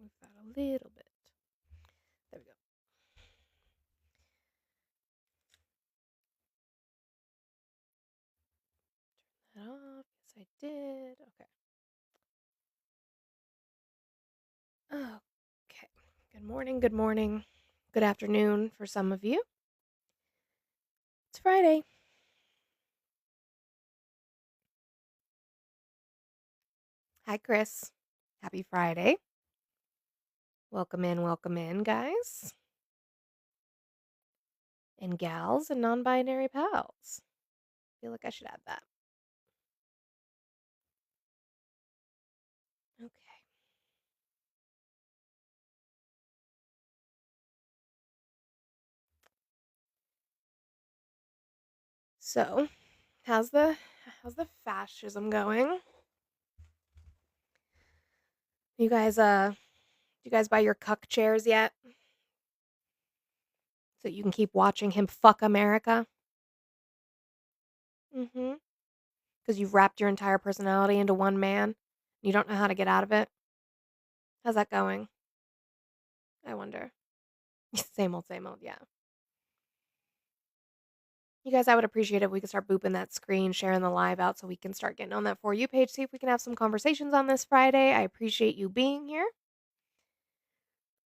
move that a little bit. There we go. Turn that off. Yes, I did. Okay. Okay. Good morning. Good morning. Good afternoon for some of you. It's Friday. Hi, Chris. Happy Friday. Welcome in, guys. And gals and non-binary pals. I feel like I should add that. Okay. So, how's the fascism going? You guys did you guys buy your cuck chairs yet? So you can keep watching him fuck America? Mm-hmm. Because you've wrapped your entire personality into one man. You don't know how to get out of it. How's that going? I wonder. Same old, yeah. You guys, I would appreciate it if we could start booping that screen, sharing the live out so we can start getting on that For You page, see if we can have some conversations on this Friday. I appreciate you being here.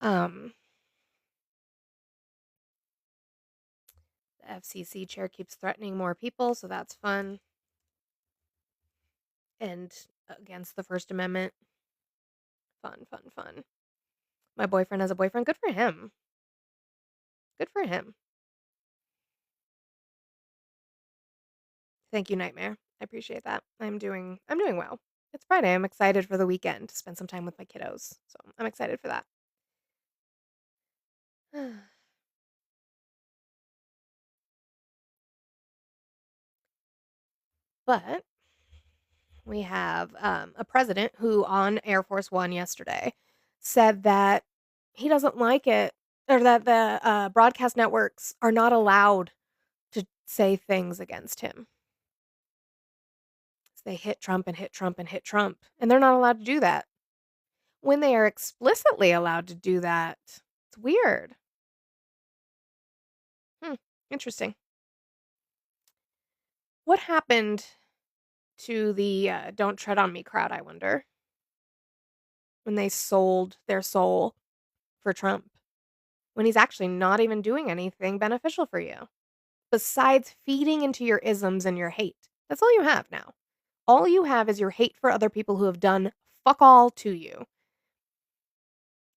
The FCC chair keeps threatening more people, so that's fun. And against the First Amendment. Fun. My boyfriend has a boyfriend. Good for him. Good for him. Thank you, Nightmare. I appreciate that. I'm doing well. It's Friday. I'm excited for the weekend to spend some time with my kiddos. So I'm excited for that. But we have a president who on Air Force One yesterday said that he doesn't like it, or that the broadcast networks are not allowed to say things against him. They hit Trump and hit Trump and hit Trump, and they're not allowed to do that. When they are explicitly allowed to do that, it's weird. Interesting. What happened to the Don't Tread on Me crowd, I wonder, when they sold their soul for Trump, when he's actually not even doing anything beneficial for you, besides feeding into your isms and your hate? That's all you have now. All you have is your hate for other people who have done fuck all to you.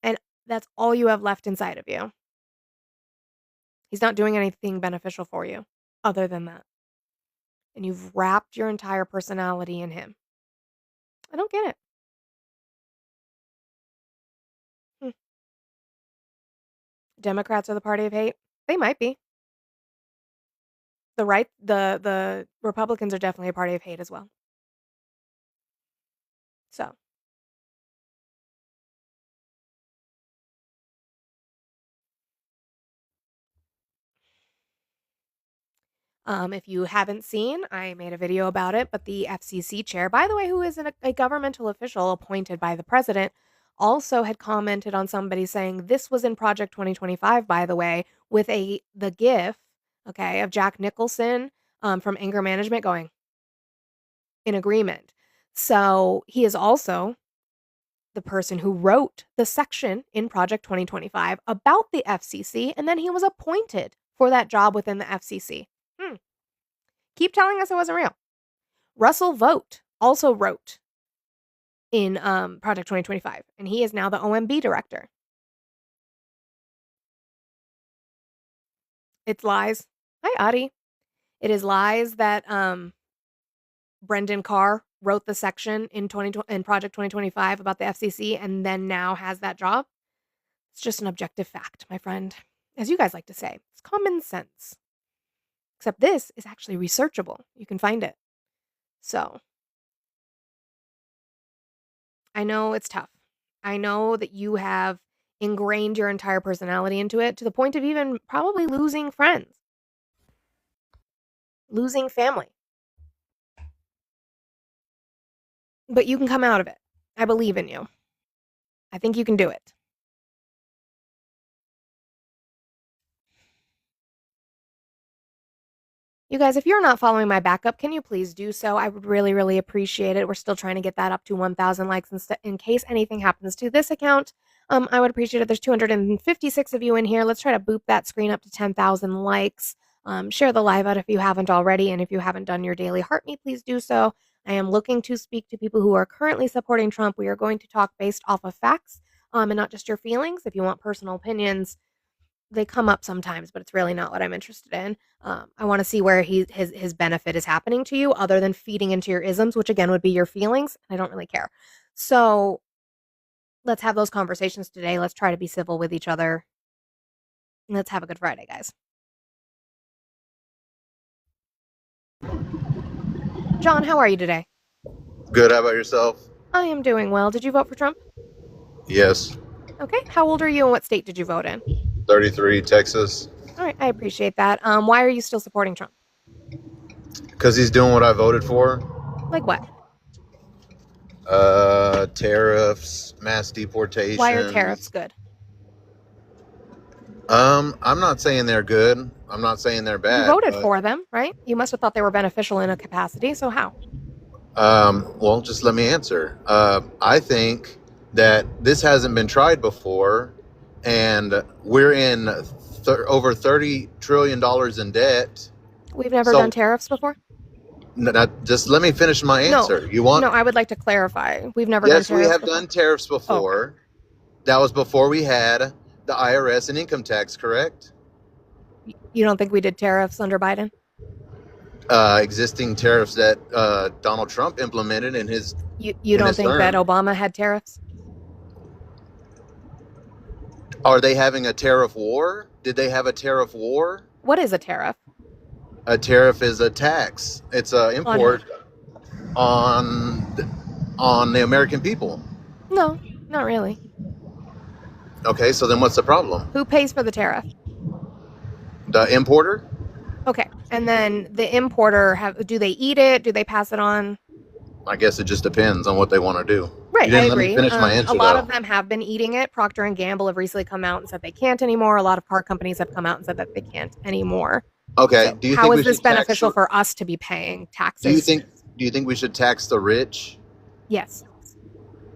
And that's all you have left inside of you. He's not doing anything beneficial for you other than that. And you've wrapped your entire personality in him. I don't get it. Democrats are the party of hate? They might be. The Republicans are definitely a party of hate as well. So if you haven't seen, I made a video about it, but the FCC chair, by the way, who is a governmental official appointed by the president, also had commented on somebody saying this was in Project 2025, by the way, with the GIF, okay, of Jack Nicholson from Anger Management going in agreement. So he is also the person who wrote the section in Project 2025 about the FCC, and then he was appointed for that job within the FCC. Keep telling us it wasn't real. Russell Vogt also wrote in Project 2025, and he is now the OMB director. It's lies. Hi, Adi. It is lies that Brendan Carr wrote the section in Project 2025 about the FCC and then now has that job. It's just an objective fact, my friend. As you guys like to say, it's common sense. Except this is actually researchable. You can find it. So, I know it's tough. I know that you have ingrained your entire personality into it to the point of even probably losing friends, losing family. But you can come out of it. I believe in you. I think you can do it. You guys, if you're not following my backup, can you please do so? I would really, really appreciate it. We're still trying to get that up to 1,000 likes in case anything happens to this account. I would appreciate it. There's 256 of you in here. Let's try to boop that screen up to 10,000 likes. Share the live out if you haven't already, and if you haven't done your daily heart me, please do so. I am looking to speak to people who are currently supporting Trump. We are going to talk based off of facts, and not just your feelings. If you want personal opinions, they come up sometimes, but it's really not what I'm interested in. I want to see where his benefit is happening to you, other than feeding into your isms, which again would be your feelings. I don't really care. So let's have those conversations today. Let's try to be civil with each other. Let's have a good Friday, guys. John, how are you today? Good. How about yourself? I am doing well. Did you vote for Trump? Yes. Okay. How old are you and what state did you vote in? 33, Texas. All right. I appreciate that. Why are you still supporting Trump? Because he's doing what I voted for. Like what? Tariffs, mass deportation. Why are tariffs good? I'm not saying they're good. I'm not saying they're bad. You voted for them, right? You must have thought they were beneficial in a capacity. So how? Well, just let me answer. I think that this hasn't been tried before, and we're in over $30 trillion in debt. We've never done tariffs before? Just let me finish my answer. No, you want? No, I would like to clarify. We've never done tariffs. Yes, we have done tariffs before. Oh. That was before we had the IRS and income tax, correct? You don't think we did tariffs under Biden? Existing tariffs that Donald Trump implemented in his You don't think that Obama had tariffs? Are they having a tariff war? Did they have a tariff war? What is a tariff? A tariff is a tax. It's an import on the American people. No, not really. Okay, so then what's the problem? Who pays for the tariff? The importer? Okay, and then the importer, do they eat it? Do they pass it on? I guess it just depends on what they want to do. Right, you didn't I agree. Let me finish my answer, a lot of them have been eating it. Procter & Gamble have recently come out and said they can't anymore. A lot of car companies have come out and said that they can't anymore. Okay, so how is this beneficial for us to be paying taxes? Do you think we should tax the rich? Yes.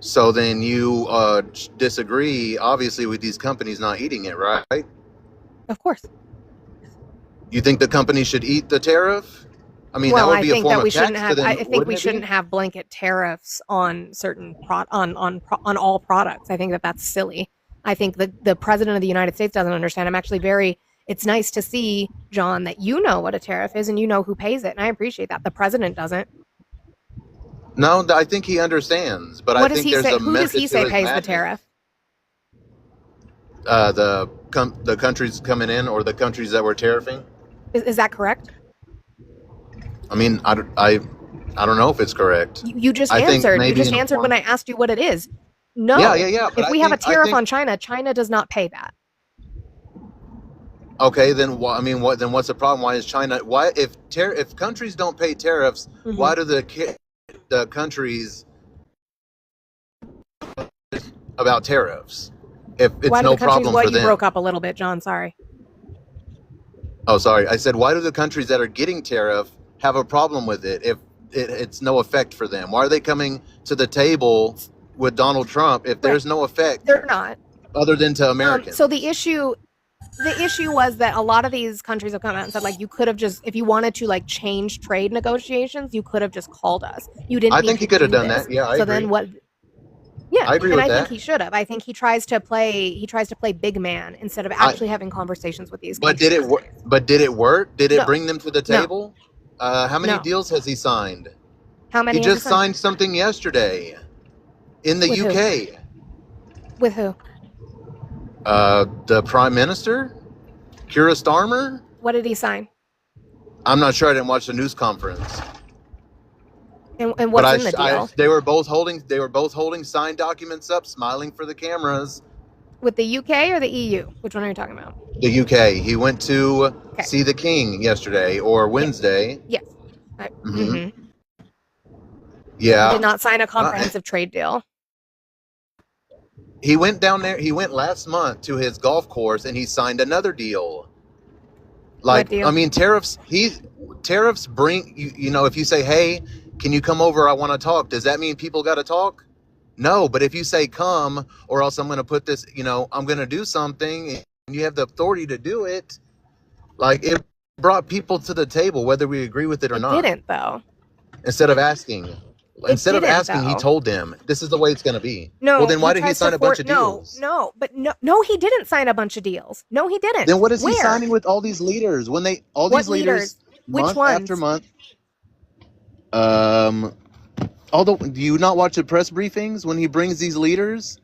So then you disagree, obviously, with these companies not eating it, right? Of course. You think the company should eat the tariff? I mean, that would be a form of tax to them. I think we shouldn't have blanket tariffs on certain on all products. I think that that's silly. I think the president of the United States doesn't understand. I'm actually it's nice to see, John, that you know what a tariff is and you know who pays it, and I appreciate that. The president doesn't. No, I think he understands, but I think there's a method to his madness. Who does he say pays the tariff? The countries coming in, or the countries that we're tariffing. Is that correct? I mean, I don't know if it's correct. You just answered. You just answered when I asked you what it is. No. Yeah. If we have a tariff on China, China does not pay that. Okay, then what? Then what's the problem? Why is China? Why if countries don't pay tariffs, why do the countries about tariffs? If it's no problem for them. You broke up a little bit, John. Sorry. Oh, sorry. I said, why do the countries that are getting tariff have a problem with it if it's no effect for them? Why are they coming to the table with Donald Trump if there's no effect? They're not. Other than to Americans. So the issue was that a lot of these countries have come out and said, like, you could have just, if you wanted to, like, change trade negotiations, you could have just called us. You didn't. I think he could have done that. Yeah, I agree. Then what? Yeah, I agree with that. I think he should have. I think he tries to play big man instead of actually having conversations with these. But did it work? Did it bring them to the table? No. How many deals has he signed? How many? He just signed something yesterday in the UK. With who? The Prime Minister, Keir Starmer. What did he sign? I'm not sure. I didn't watch the news conference. And what's in the deal? They were both holding signed documents up, smiling for the cameras. With the UK or the EU? Which one are you talking about? The UK. He went to see the King yesterday or Wednesday. Yes. Yeah. He did not sign a comprehensive trade deal. He went down there. He went last month to his golf course and he signed another deal. Like, what deal? I mean, tariffs. tariffs bring you know, if you say, hey, can you come over, I want to talk, does that mean people got to talk? No. But if you say come, or else I'm going to put this, you know, I'm going to do something, and you have the authority to do it, like, it brought people to the table whether we agree with it or It not. didn't, though. Instead of asking Though. he told them this is the way it's going to be. No. Well, then why did he sign a bunch of deals? No, he didn't sign a bunch of deals. No, he didn't. Then what is he Where? signing with all these leaders when they all What these leaders Which month ones? after month? Although, do you not watch the press briefings when he brings these leaders?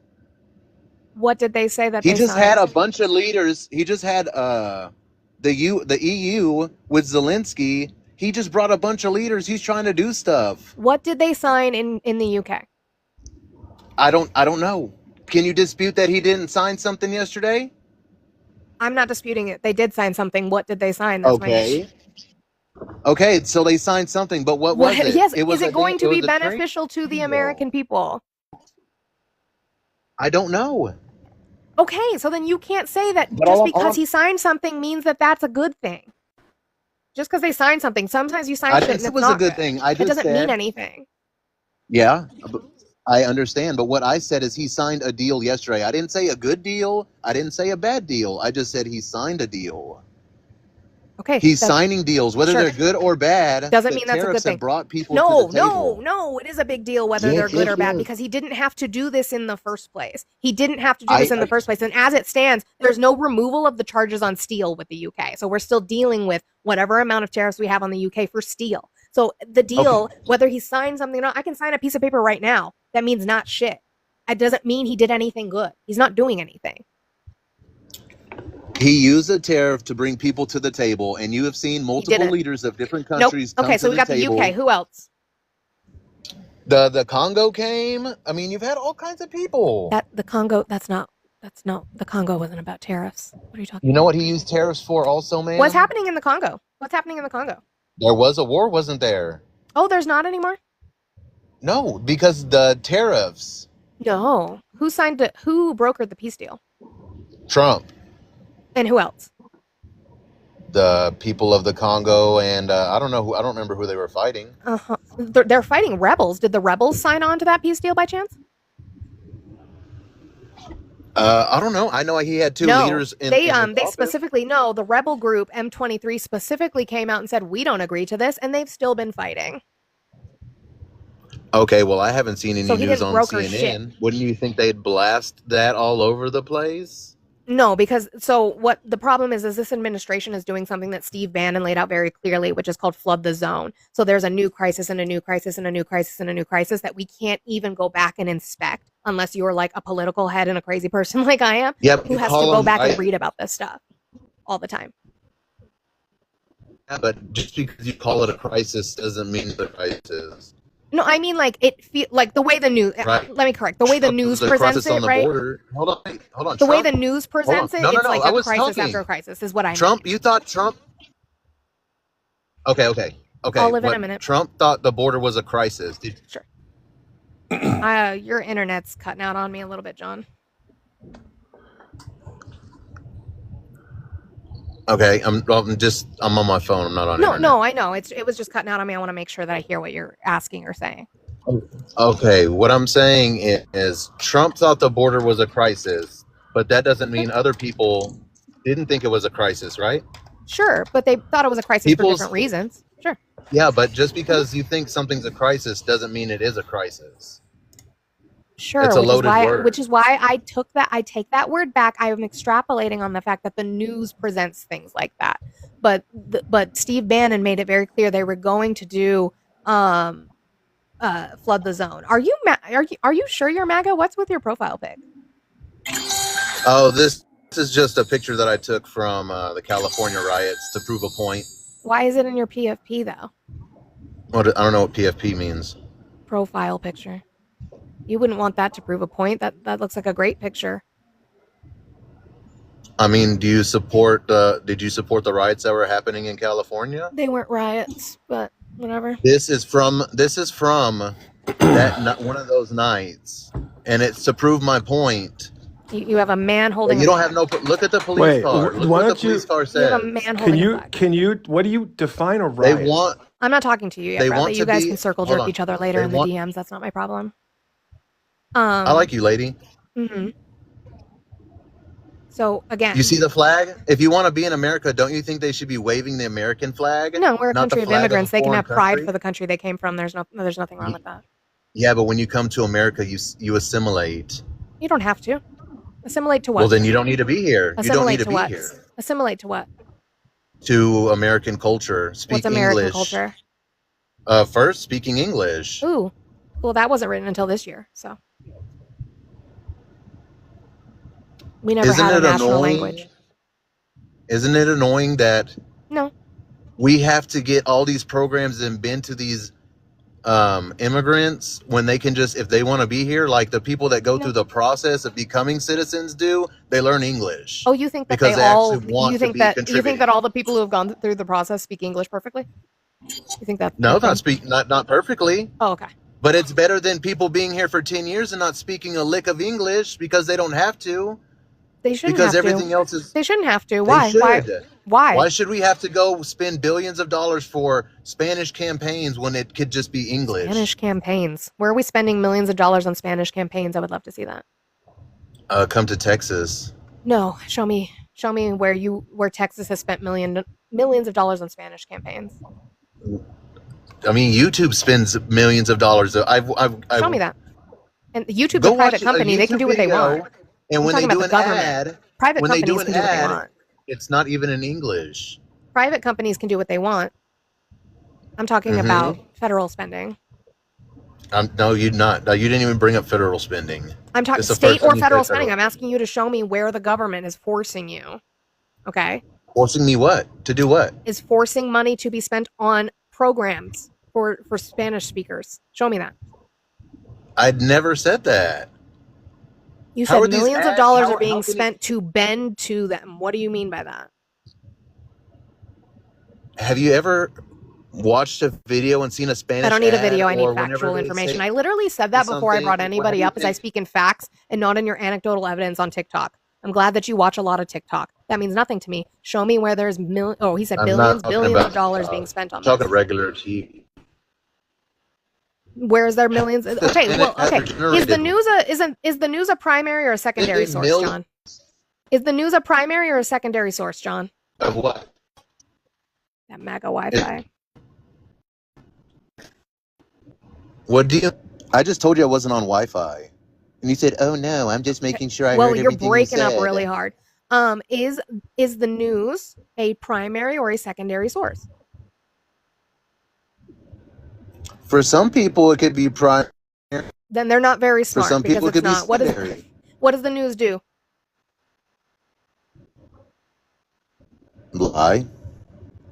What did they say that He they just signed? had a bunch of leaders. He just had the EU with Zelensky. He just brought a bunch of leaders. He's trying to do stuff. What did they sign in the UK? I don't know. Can you dispute that he didn't sign something yesterday? I'm not disputing it. They did sign something. What did they sign? That's my issue. Okay, so they signed something, but what was it? Yes, It was is it going to be a trade beneficial to the deal. American people? I don't know. Okay, so then you can't say that But just all because I'm- he signed something means that that's a good thing. Just because they signed something, sometimes you sign I shit didn't and say it it's was not a good thing. I It just doesn't said, mean anything. yeah, I understand. But what I said is he signed a deal yesterday. I didn't say a good deal. I didn't say a bad deal. I just said he signed a deal. Okay, He's that's- signing deals, whether Sure. they're good or bad. Doesn't the mean that's a good tariffs thing. have brought people No, to the table. no, it is a big deal whether Yes, they're good yes, or bad yes. because he didn't have to do this in the first place. He didn't have to do I- this in the first place. And as it stands, there's no removal of the charges on steel with the UK. So we're still dealing with whatever amount of tariffs we have on the UK for steel. So the deal, whether he signed something or not, I can sign a piece of paper right now. That means not shit. It doesn't mean he did anything good. He's not doing anything. He used a tariff to bring people to the table, and you have seen multiple didn't. leaders of different Nope. countries come Okay, to so we got table. the UK. Who else? The Congo came. I mean, you've had all kinds of people. The Congo, that's not the Congo wasn't about tariffs. What are you talking You know what he used tariffs for also, man? What's happening in the Congo? What's happening in the Congo? There was a war, wasn't there? Oh, there's not anymore? No, because the tariffs. No. Who signed it? Who brokered the peace deal? Trump, And who else? the people of the Congo, and I don't remember who they were fighting. Uh-huh. They're fighting rebels. Did the rebels sign on to that peace deal by chance? I don't know. I know he had two No. leaders in They his office. specifically the rebel group M23 specifically came out and said we don't agree to this, and they've still been fighting. Okay, well, I haven't seen any So he news didn't on broker CNN. Wouldn't you think they'd blast that all over the place? No, because what the problem is this administration is doing something that Steve Bannon laid out very clearly, which is called flood the zone. So there's a new crisis and a new crisis and a new crisis and a new crisis that we can't even go back and inspect unless you're like a political head and a crazy person like I am, Yep. who has to go back and read about this stuff all the time. Yeah, but just because you call it a crisis doesn't mean the crisis. No, I mean like it feel like the way the news. Right. Let me correct the way the news There's a presents crisis on it, the right? border. Hold on. The way Trump- the news presents it, No, it's no, like I a was crisis talking. after a crisis. Is what I Trump, mean. you thought Trump? Okay. I'll live in a minute. Trump thought the border was a crisis. Sure. Your internet's cutting out on me a little bit, John. Okay, I'm on my phone. I'm not on. internet. No, I know. It was just cutting out on me. I want to make sure that I hear what you're asking or saying. Okay, what I'm saying is Trump thought the border was a crisis, but that doesn't mean other people didn't think it was a crisis, right? Sure, but they thought it was a crisis for different reasons. Sure. Yeah, but just because you think something's a crisis doesn't mean it is a crisis. Sure, It's a loaded word. which is why I take that word back. I am extrapolating on the fact that the news presents things like that. But Steve Bannon made it very clear they were going to do flood the zone. Are you sure you're MAGA? What's with your profile pic? Oh, this is just a picture that I took from the California riots to prove a point. Why is it in your PFP though? I don't know what PFP means. Profile picture. You wouldn't want that to prove a point. That looks like a great picture. I mean, did you support the riots that were happening in California? They weren't riots, but whatever. This is from that one of those nights, and it's to prove my point You have a man holding You a don't have flag. no. Look at the police Wait, car. Look why what the don't you? police car You have a says. man Can holding a you? flag. Can you? What do you define a They riot? want. I'm not talking to you yet, They Bradley. want You to guys be. can circle Hold jerk on. each other later They in the want. DMs. That's not my problem. I like you, lady. So again, You see the flag? If you want to be in America, don't you think they should be waving the American flag? no, we're a Not the country of flag immigrants. of a They can foreign have pride country? for the country they came from. There's nothing wrong with that. Yeah, but when you come to America, you assimilate. You don't have to. Assimilate to what? Well, then you don't need to be here. You don't need Assimilate to to be what? here. Assimilate to what? To American culture, speak What's American English. culture? First, speaking English. Ooh. Well, that wasn't written until this year, so. We never Isn't had a it national annoying? language. Isn't it annoying that No. we have to get all these programs and been to these immigrants when they can just, if they want to be here, like the people that go No. through the process of becoming citizens do, they learn English. Oh, you think that Because they they all actually want you to think be that you think contributing. that all the people who have gone through the process speak English perfectly? You think that No, the thing? not perfectly. Oh, okay. But it's better than people being here for 10 years and not speaking a lick of English because they don't have to. They shouldn't Because have everything to. else is. They shouldn't have to. They Why? should. Why? Why should we have to go spend billions of dollars for Spanish campaigns when it could just be English? Spanish campaigns. Where are we spending millions of dollars on Spanish campaigns? I would love to see that. Come to Texas. No, show me where Texas has spent millions of dollars on Spanish campaigns. I mean, YouTube spends millions of dollars. Show me that. And YouTube's Go a private watch a company. They can YouTube do what they video, want. And I'm when they talking do about an the government. ad, Private when they do companies an can do what they ad, want. it's not even in English. Private companies can do what they want. I'm talking about federal spending. No, you're not. No, you didn't even bring up federal spending. I'm talking It's the state first time or you federal said spending. federal. I'm asking you to show me where the government is forcing you. Okay? Forcing me what? To do what? Is forcing money to be spent on programs for Spanish speakers. Show me that. I'd never said that. You How said are these millions of ads- dollars how- are being how can it- spent to bend to them. What do you mean by that? Have you ever watched a video and seen a Spanish I don't need a ad, video. I need or whenever factual they information. say I literally said that before I brought something, anybody what up, do as you I think? speak in facts and not in your anecdotal evidence on TikTok. I'm glad that you watch a lot of TikTok. That means nothing to me. Show me where there's he said I'm billions not talking of about dollars being spent on I'm talking this. regular TV. Where is there millions? Okay, well, okay. Is the Generated. news the news a primary or a secondary source, millions John? Is the news a primary or a secondary source, John? of what? That MAGA Wi-Fi. What do you? I just told you I wasn't on Wi-Fi, and you said, "Oh no, I'm just making sure I Well, heard you're everything breaking you up said." really hard. Is the news a primary or a secondary source? For some people, it could be prime. Then they're not very For smart some because people, it it's could be not. What secondary. does the news do? Lie.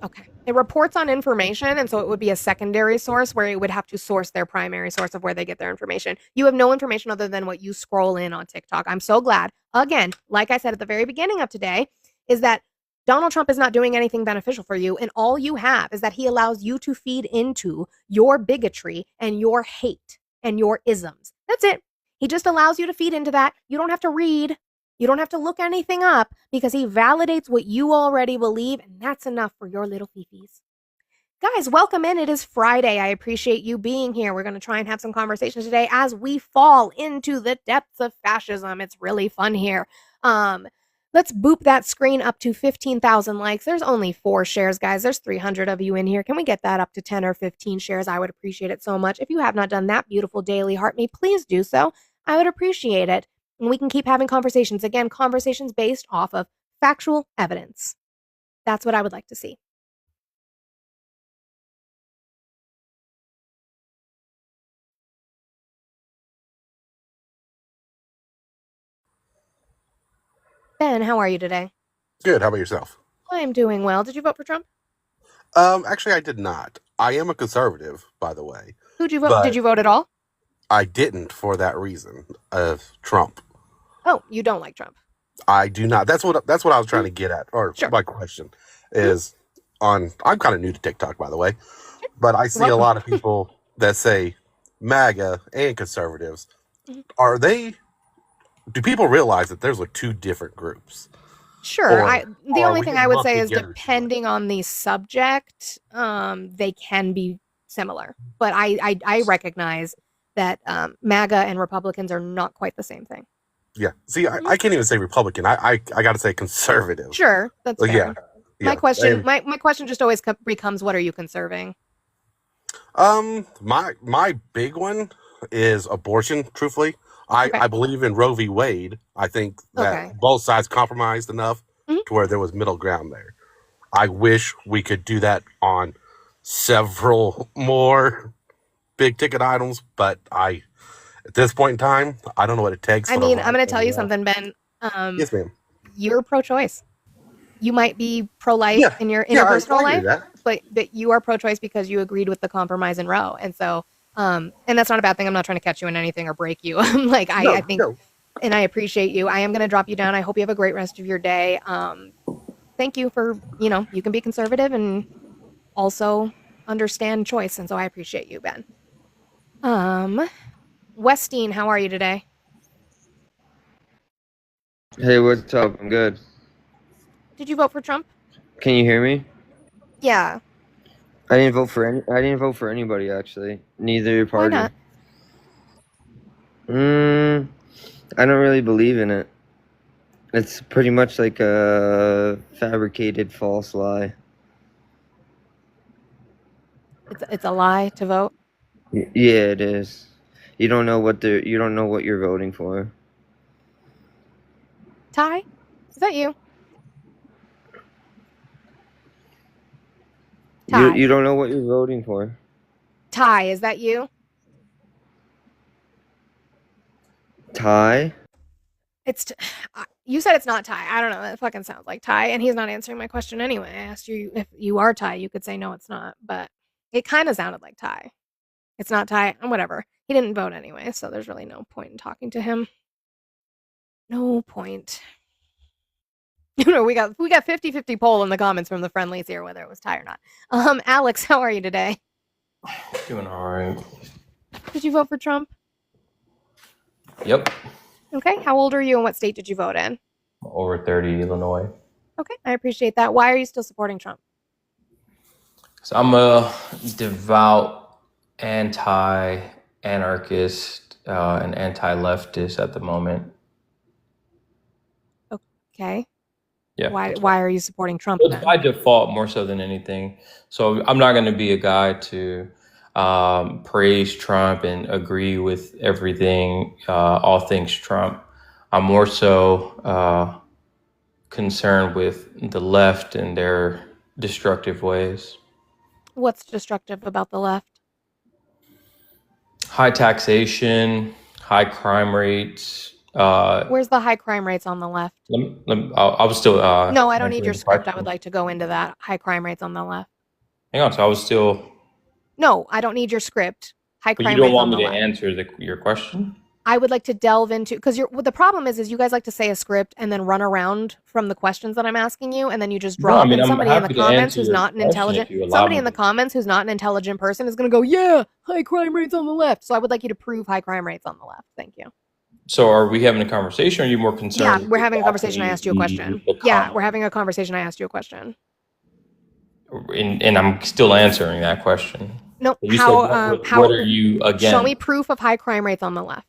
Okay. It reports on information, and so it would be a secondary source where it would have to source their primary source of where they get their information. You have no information other than what you scroll in on TikTok. I'm so glad. Again, like I said at the very beginning of today, is that Donald Trump is not doing anything beneficial for you, and all you have is that he allows you to feed into your bigotry and your hate and your isms. That's it. He just allows you to feed into that. You don't have to read. You don't have to look anything up because he validates what you already believe, and that's enough for your little fifis. Guys, welcome in. It is Friday. I appreciate you being here. We're going to try and have some conversations today as we fall into the depths of fascism. It's really fun here. Let's boop that screen up to 15,000 likes. There's only 4 shares, guys. There's 300 of you in here. Can we get that up to 10 or 15 shares? I would appreciate it so much. If you have not done that beautiful daily heart me, please do so. I would appreciate it. And we can keep having conversations. Again, conversations based off of factual evidence. That's what I would like to see. Ben, how are you today? Good. How about yourself? I am doing well. Did you vote for Trump? Actually, I did not. I am a conservative, by the way. Who'd you vote? But Did you vote at all? I didn't for that reason of Trump. Oh, you don't like Trump. I do not. That's what I was trying to get at. Or Sure. my question is on. I'm kind of new to TikTok, by the way, but I see a Welcome. lot of people that say MAGA and conservatives. Mhm. Are they do people realize that there's like two different groups? Sure. Or The are only we thing getting I would lumped say is together too much? depending on the subject, they can be similar. But I recognize that MAGA and Republicans are not quite the same thing. Yeah. See, Mhm. I can't even say Republican. I got to say conservative. Sure, that's Well, fair. yeah. My question, And, my question just always becomes, what are you conserving? my big one is abortion. Truthfully, Okay. I believe in Roe v. Wade. I think that Okay. both sides compromised enough Mhm. to where there was middle ground there. I wish we could do that on several more big ticket items, but at this point in time, I don't know what it takes. I For the mean, right I'm going to thing tell you to happen. something, Ben. Yes, ma'am. You're pro-choice. You might be pro-life Yeah. in your Yeah, I interpersonal agree life, with that. but you are pro-choice because you agreed with the compromise in Roe. And so, and that's not a bad thing. I'm not trying to catch you in anything or break you. Like, I think, No. and I appreciate you. I am going to drop you down. I hope you have a great rest of your day. Thank you for, you can be conservative and also understand choice. And so I appreciate you, Ben. Westine, how are you today? Hey, what's up? I'm good. Did you vote for Trump? Can you hear me? Yeah. I didn't vote for anybody actually. Neither Why party. not? I don't really believe in it. It's pretty much like a fabricated false lie. It's a lie to vote. Yeah, it is. You don't know what you're voting for. Ty, is that you? Ty. You don't know what you're voting for. Ty, is that you? Ty? You said it's not Ty. I don't know. That fucking sounds like Ty, and he's not answering my question anyway. I asked you if you are Ty. You could say no, it's not, but it kind of sounded like Ty. It's not Ty. Whatever. He didn't vote anyway, so there's really no point in talking to him. No point. we got 50-50 poll in the comments from the friendlies here, whether it was Ty or not. Alex, how are you today? Doing all right. Did you vote for Trump? Yep. Okay. How old are you, and what state did you vote in? Over 30, Illinois. Okay, I appreciate that. Why are you still supporting Trump? So I'm a devout anti-anarchist and anti-leftist at the moment. Okay. Yeah. Why are you supporting Trump It's then? by default more so than anything. So I'm not going to be a guy to praise Trump and agree with everything, all things Trump. I'm more so concerned with the left and their destructive ways. What's destructive about the left? High taxation, high crime rates. Where's the high crime rates on the left? I was still. No, I don't need answering your the script. I question. would like to go into that. High crime rates on the left. Hang on. So I was still. No, I don't need your script. High But crime you don't rates on want the me to left. answer your question? I would like to delve into, because the problem is you guys like to say a script and then run around from the questions that I'm asking you, and then you just No, drop. I mean, And I'm somebody in the happy to comments answer who's your not an question intelligent, if you allow somebody me in the to. comments who's not an intelligent person is going to go, yeah, high crime rates on the left. So I would like you to prove high crime rates on the left. Thank you. So are we having a conversation, or are you more Yeah, concerned? we're having a conversation. I asked you a question. Yeah, we're having a conversation. I asked you a question. And I'm still answering that question. No, You how said, what are you again? Show me proof of high crime rates on the left.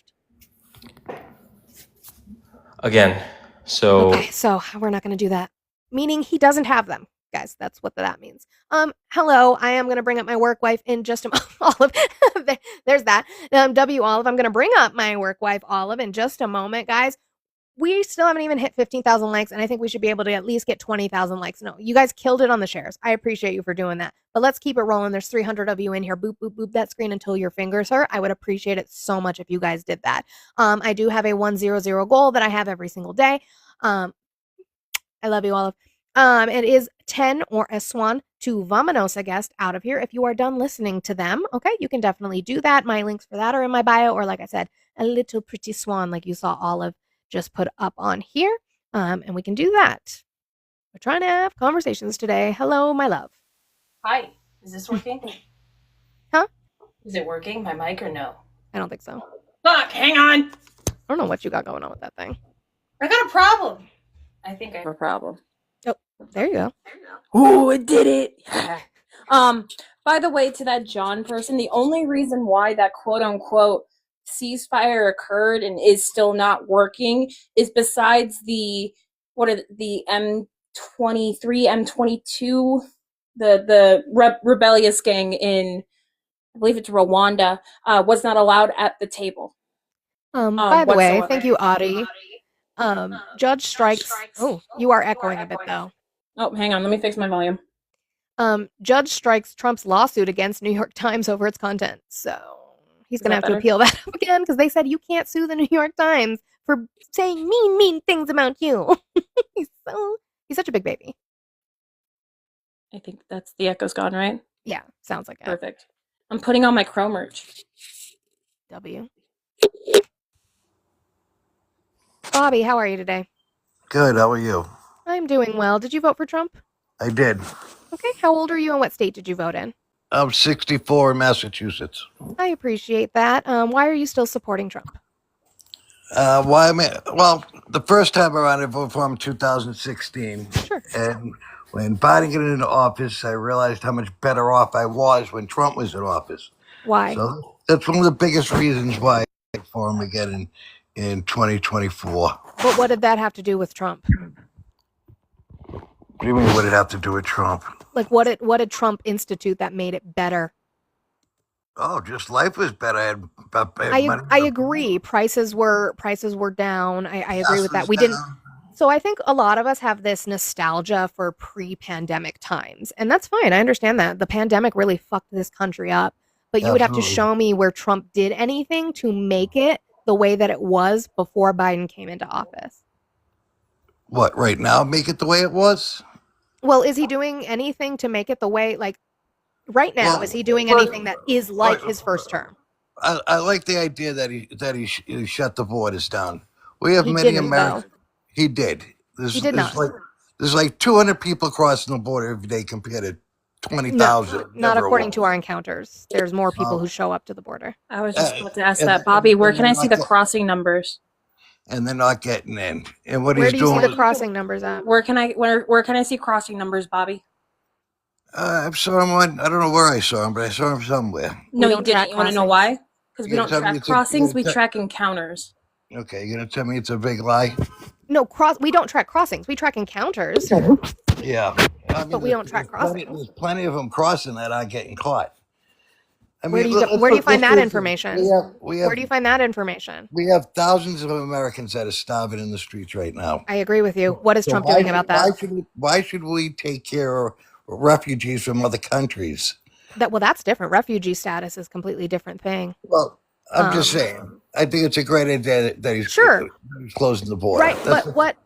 Again, so Okay, so we're not going to do that. Meaning he doesn't have them, guys. That's what that means. Hello, I am going to bring up my work wife in just a moment. Olive, there's that. W Olive, I'm going to bring up my work wife Olive in just a moment, guys. We still haven't even hit 15,000 likes, and I think we should be able to at least get 20,000 likes. No, you guys killed it on the shares. I appreciate you for doing that. But let's keep it rolling. There's 300 of you in here. Boop, boop, boop that screen until your fingers hurt. I would appreciate it so much if you guys did that. I do have a 100 goal that I have every single day. I love you, Olive. It is 10 or a swan to Vamonos, a guest, out of here. If you are done listening to them, okay, you can definitely do that. My links for that are in my bio, or like I said, a little pretty swan like you saw Olive just put up on here, and we can do that. We're trying to have conversations today. Hello, my love. Hi, is this working? Huh? Is it working, my mic, or no? I don't think so. Fuck, hang on. I don't know what you got going on with that thing. I got a problem. I think I have a problem. Oh, there you go. Ooh, it did it. By the way, to that John person, the only reason why that quote unquote ceasefire occurred and is still not working is besides the M23, M22, the rebellious gang in, I believe it's Rwanda, was not allowed at the table. By the way, whatsoever. thank you, Audie. Judge strikes. Oh, you are echoing a bit though. Oh, hang on, let me fix my volume. Judge strikes Trump's lawsuit against New York Times over its content. So he's Is going to that have to better? appeal that up again because they said you can't sue the New York Times for saying mean things about you. he's such a big baby. I think that's the echo's gone, right? Yeah, sounds like it. Perfect. I'm putting on my Crow merch. W. Bobby, how are you today? Good. How are you? I'm doing well. Did you vote for Trump? I did. Okay. How old are you and what state did you vote in? I'm 64 in Massachusetts. I appreciate that. Why are you still supporting Trump? Why am I? Well, the first time around, I voted for him in 2016. Sure. And when Biden got into office, I realized how much better off I was when Trump was in office. Why? So that's one of the biggest reasons why I voted for him again in 2024. But what did that have to do with Trump? What do you mean, what did it have to do with Trump? Like, what did Trump institute that made it better? Oh, just life was better. I agree. Prices were down. I agree with that. We didn't. So I think a lot of us have this nostalgia for pre-pandemic times, and that's fine. I understand that the pandemic really fucked this country up. But you would have to Absolutely. show me where Trump did anything to make it the way that it was before Biden came into office. What, right now, make it the way it was? Well, is he doing anything to make it the way, like, right now? Well, Is he doing anything that is like his first term? I like the idea that he shut the borders down. We have He many didn't, Americans. though. He did. He did not. There's like 200 people crossing the border every day compared to 20,000. Not according to our encounters. There's more people who show up to the border. I was just about to ask and- that. Bobby, where and can I they're see not the get- crossing numbers? And they're not getting in. And what Where he's do you see doing, the crossing numbers at? Where can I see crossing numbers, Bobby? I saw him on. I don't know where I saw him, but I saw him somewhere. No, don't you didn't. track You want to know crossings. why? Because we You're don't telling me track it's a- crossings, you're we te- track encounters. Okay, you're gonna tell me it's a big lie? No, we don't track crossings. We track encounters. Yeah. I mean, But we don't track There's plenty of them crossing that aren't getting caught. I Where do mean, you find that information? We Where do you find that information? We have thousands of Americans that are starving in the streets right now. I agree with you. What is So Trump doing about that? Why should we take care of refugees from other countries? That's different. Refugee status is a completely different thing. Well, I'm just Um, saying. I think it's a great idea that he's Sure. he's closing the border. Right, but what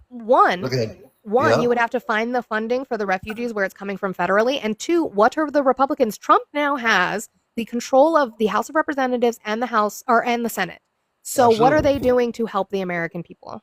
one Okay. One, Yeah. you would have to find the funding for the refugees where it's coming from federally. And two, what are the Republicans? Trump now has the control of the House of Representatives and and the Senate. So what are Absolutely. they doing to help the American people?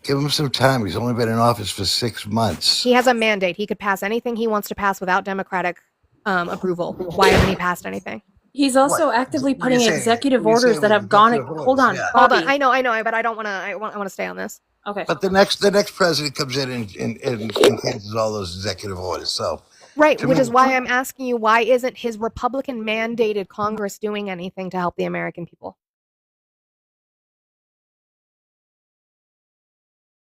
Give him some time. He's only been in office for 6 months. He has a mandate. He could pass anything he wants to pass without Democratic approval. Why hasn't he passed anything? He's also What? actively What are you putting saying? executive What are you orders saying that with have gone. executive Hold on, orders? Yeah. Hold Bobby. on. I know, but I don't want to. I want to stay on this. Okay. But the next president comes in and cancels all those executive orders. So Right, To which me- is why I'm asking you, why isn't his Republican mandated Congress doing anything to help the American people?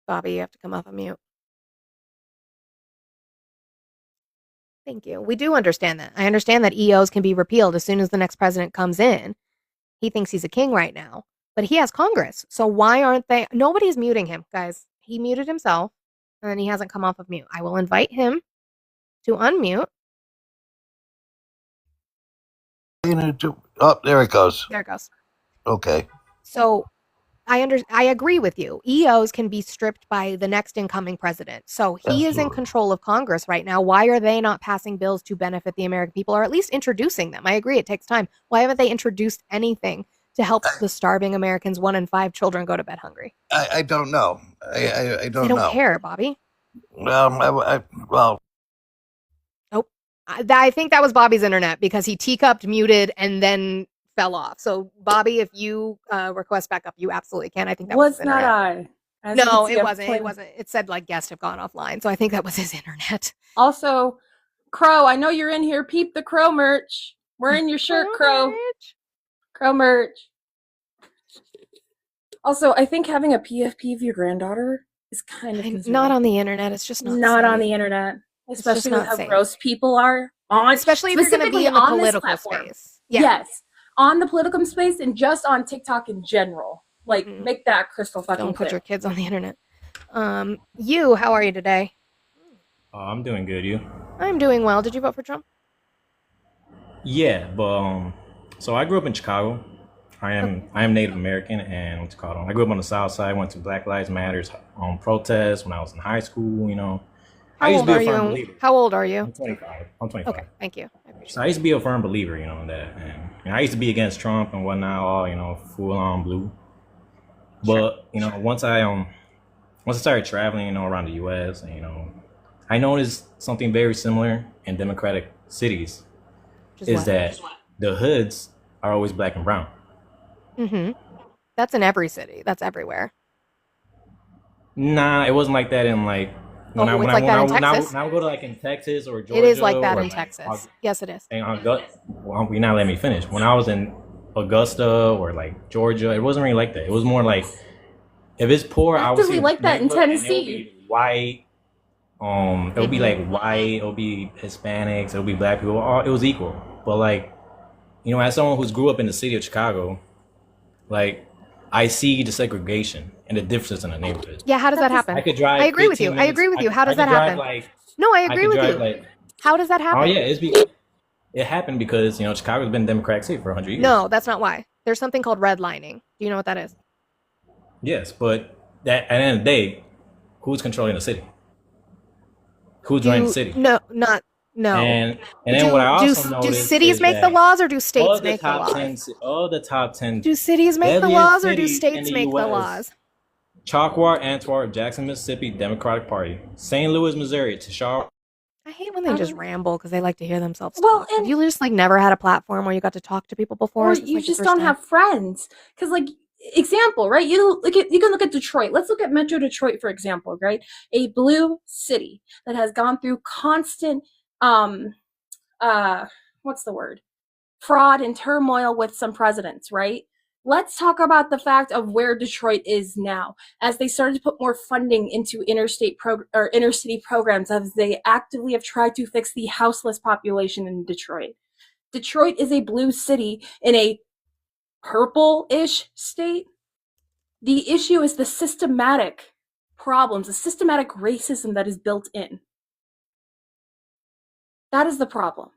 Bobby, you have to come off of mute. Thank you. We do understand that. I understand that EOs can be repealed as soon as the next president comes in. He thinks he's a king right now, but he has Congress. So why aren't they? Nobody's muting him, guys. He muted himself, and then he hasn't come off of mute. I will invite him to unmute. oh, there it goes. There it goes. Okay. So I agree with you. EOs can be stripped by the next incoming president. So he is in Absolutely. control of Congress right now. Why are they not passing bills to benefit the American people, or at least introducing them? I agree, it takes time. Why haven't they introduced anything to help the starving Americans? 1 in 5 children go to bed hungry. I don't know. I don't They don't know. care, Bobby. Well, I think that was Bobby's internet because he teacupped, muted, and then fell off. So, Bobby, if you request backup, you absolutely can. I think that was Was his not internet. I. As you No, can see, it I'm wasn't. It playing- wasn't. It said like guests have gone offline. So I think that was his internet. Also, Crow, I know you're in here. Peep the Crow merch. We're in your shirt, Crow. Merch. Crow merch. Also, I think having a PFP of your granddaughter is kind of concerning. Not on the internet. It's just not. Not on safe. the internet, just especially with not how safe. gross people are on, Especially if you're going to be specifically in the on this political platform. space. Yeah. Yes, on the political space and just on TikTok in general. Like, make that crystal fucking Don't put clear. your kids on the internet. You, how are you today? I'm doing good. You? I'm doing well. Did you vote for Trump? Yeah, but so I grew up in Chicago. I am Native American, and what's it called? I grew up on the South Side. Went to Black Lives Matters protests when I was in high school. You know, How I used old to be are a firm you? believer. How old are you? I'm 25. I'm 25. Okay, thank you. I appreciate So I used to be a firm believer, you know, in that, and I used to be against Trump and whatnot, all full on blue. But once I started traveling, around the U.S., and I noticed something very similar in democratic cities, is that the hoods are always black and brown. Mm-hmm. That's in every city. That's everywhere. Nah, it wasn't like that in like when I it's like that in Texas? when I go to like in Texas or Georgia. It is like that or in Texas. Yes, it is. Well, you're not letting me finish. When I was in Augusta or like Georgia, it wasn't really like that. It was more like if it's poor, I would Actively see like that in neighborhood, and Tennessee. It would be white. It would be like white. It would be Hispanics. It would be black people. It was equal. But like, as someone who's grew up in the city of Chicago, like I see the segregation and the differences in the neighborhood. Yeah, how does that happen? I could drive. I agree with 15 you. I agree with you. How does that happen? No, I agree with you. How does that happen? Oh yeah, it happened because Chicago's been a democratic city for 100 years. No, that's not why. There's something called redlining. Do you know what that is? Yes, but at the end of the day, who's controlling the city? Who's running the city? No. And then what I also noticed do cities is make the that laws or do all states the make the top laws? 10 all the top 10 Do cities make the deadliest laws or do cities in states the make the US. laws? Chalkwart, Antwerp, Jackson, Mississippi, Democratic Party. St. Louis, Missouri, Tashar. I hate when they just ramble because they like to hear themselves Well, talk. Have you just like never had a platform where you got to talk to people before? Or Is this, you like, the just first don't time? have friends. Because, like, example, right? You can look at Detroit. Let's look at Metro Detroit, for example, right? A blue city that has gone through constant, what's the word? Fraud and turmoil with some presidents, right? Let's talk about the fact of where Detroit is now, as they started to put more funding into inner city programs, as they actively have tried to fix the houseless population in Detroit. Detroit is a blue city in a purple-ish state. The issue is the systematic problems, the systematic racism that is built in. That is the problem.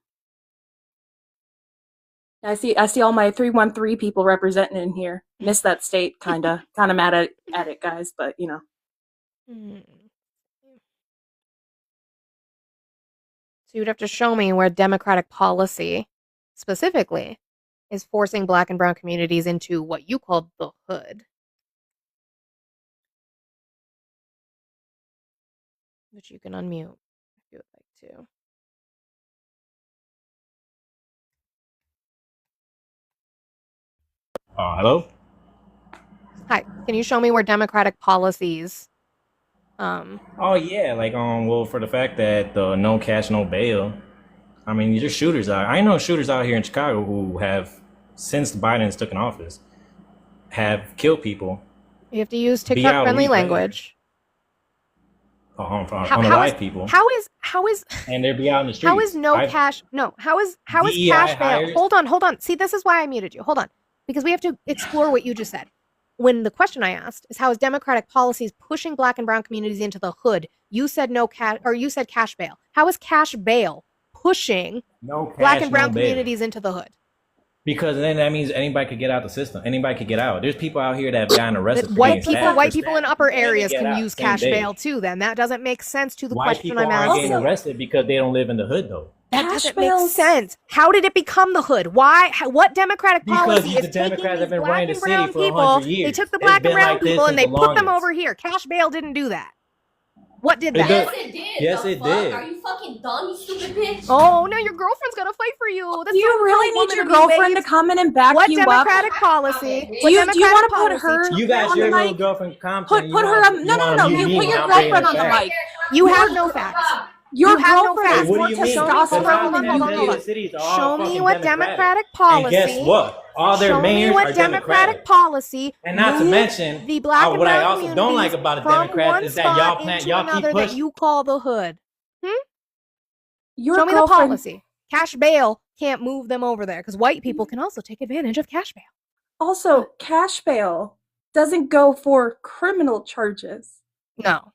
I see all my 313 people representing in here. Miss that state, kinda mad at it, guys, but Hmm. So you'd have to show me where democratic policy, specifically, is forcing black and brown communities into what you called the hood. Which you can unmute if you would like to. Hello? Hi, can you show me where democratic policies Oh yeah, like well, for the fact that the no cash, no bail. I mean, there's shooters out. I know shooters out here in Chicago who have, since Biden's took in office, have killed people. you have to use Be TikTok out friendly weekday. language. On How alive is people, how is and they'd be out in the streets. how is no I've- cash no how is DEI cash bail? hires- Hold on. See, this is why I muted you. Hold on. Because we have to explore what you just said. When the question I asked is how is democratic policies pushing black and brown communities into the hood? You said no cash, or you said cash bail. How is cash bail pushing no cash, black and brown no bail. communities into the hood? Because then that means anybody could get out the system. Anybody could get out. There's people out here that have gotten arrested. That for white getting people, stabbed white for people in stabbing upper people, and they areas get can out use same cash day. bail too. Then that doesn't make sense to the White question people I'm aren't asking. getting arrested because they don't live in the hood though. That Cash doesn't make bails- sense. How did it become the hood? Why? What democratic Because policy the is taking Democrats have these been black running and the city brown for 100 people? They years. took the It's black been and brown like this people and they since the put them longest. over here. Cash bail didn't do that. What did It that? does. Yes, it did. Yes, The it fuck? did. Are you fucking fucking dumb, you stupid bitch. Oh, no, your girlfriend's gonna fight for you. That's Do you not really a need woman your to be girlfriend to waived. come in and back What you democratic up? policy? Okay, Do you What want to democratic put policy her You got on your the little mic? girlfriend Compton. Put her on. No. You put your girlfriend on the mic. You Your have no gr- facts. Your You have no girlfriend facts. has What more do you mean? Show me, The hold testosterone on, hold than on, hold on, you hold do. on. cities are all Show me fucking what Democratic. democratic policy. And guess what? All their Show me mayors what are democratic Democratic. policy And not to moved mention, the black and what I brown also don't like communities about a from Democrat one is that y'all spot plan, into y'all keep another that pushing. you call the hood. Your Show me the girlfriend. policy. Cash bail can't move them over there because white people can also take advantage of cash bail. Also, cash bail doesn't go for criminal charges. No,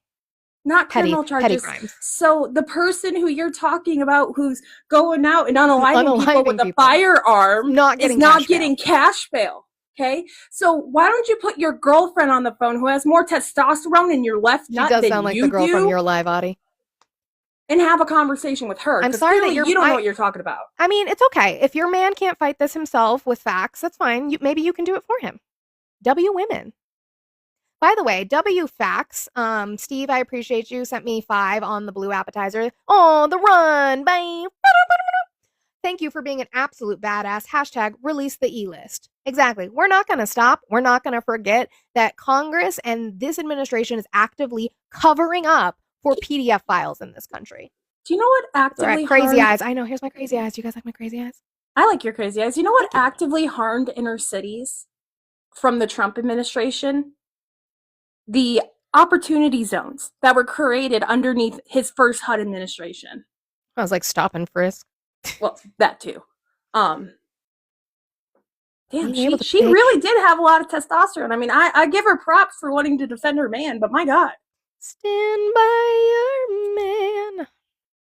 Not petty criminal petty charges. crimes. So the person who you're talking about who's going out and unaliving people with Unaliving a people. firearm Not is getting not cash bail. getting cash bail. Okay? So why don't you put your girlfriend on the phone who has more testosterone in your left She nut does than sound like you the girl do from Your Live, Audie. and have a conversation with her? I'm 'Cause sorry that clearly you're- you don't know I- what you're talking about. I mean, it's okay. If your man can't fight this himself with facts, that's fine. Maybe you can do it for him. W women. By the way, W facts. Steve, I appreciate you. Sent me 5 on the blue appetizer. Oh, the run. Bye. Thank you for being an absolute badass. Hashtag release the E-list. Exactly. We're not going to stop. We're not going to forget that Congress and this administration is actively covering up for PDF files in this country. Do you know what They're actively at crazy harmed- eyes. I know. Here's my crazy eyes. Do you guys like my crazy eyes? I like your crazy eyes. You know what actively harmed inner cities from the Trump administration? The opportunity zones that were created underneath his first HUD administration. I was like, stop and frisk. Well, that too. Damn, Being able to she pick- really did have a lot of testosterone. I mean, I give her props for wanting to defend her man, but my God. Stand by your man.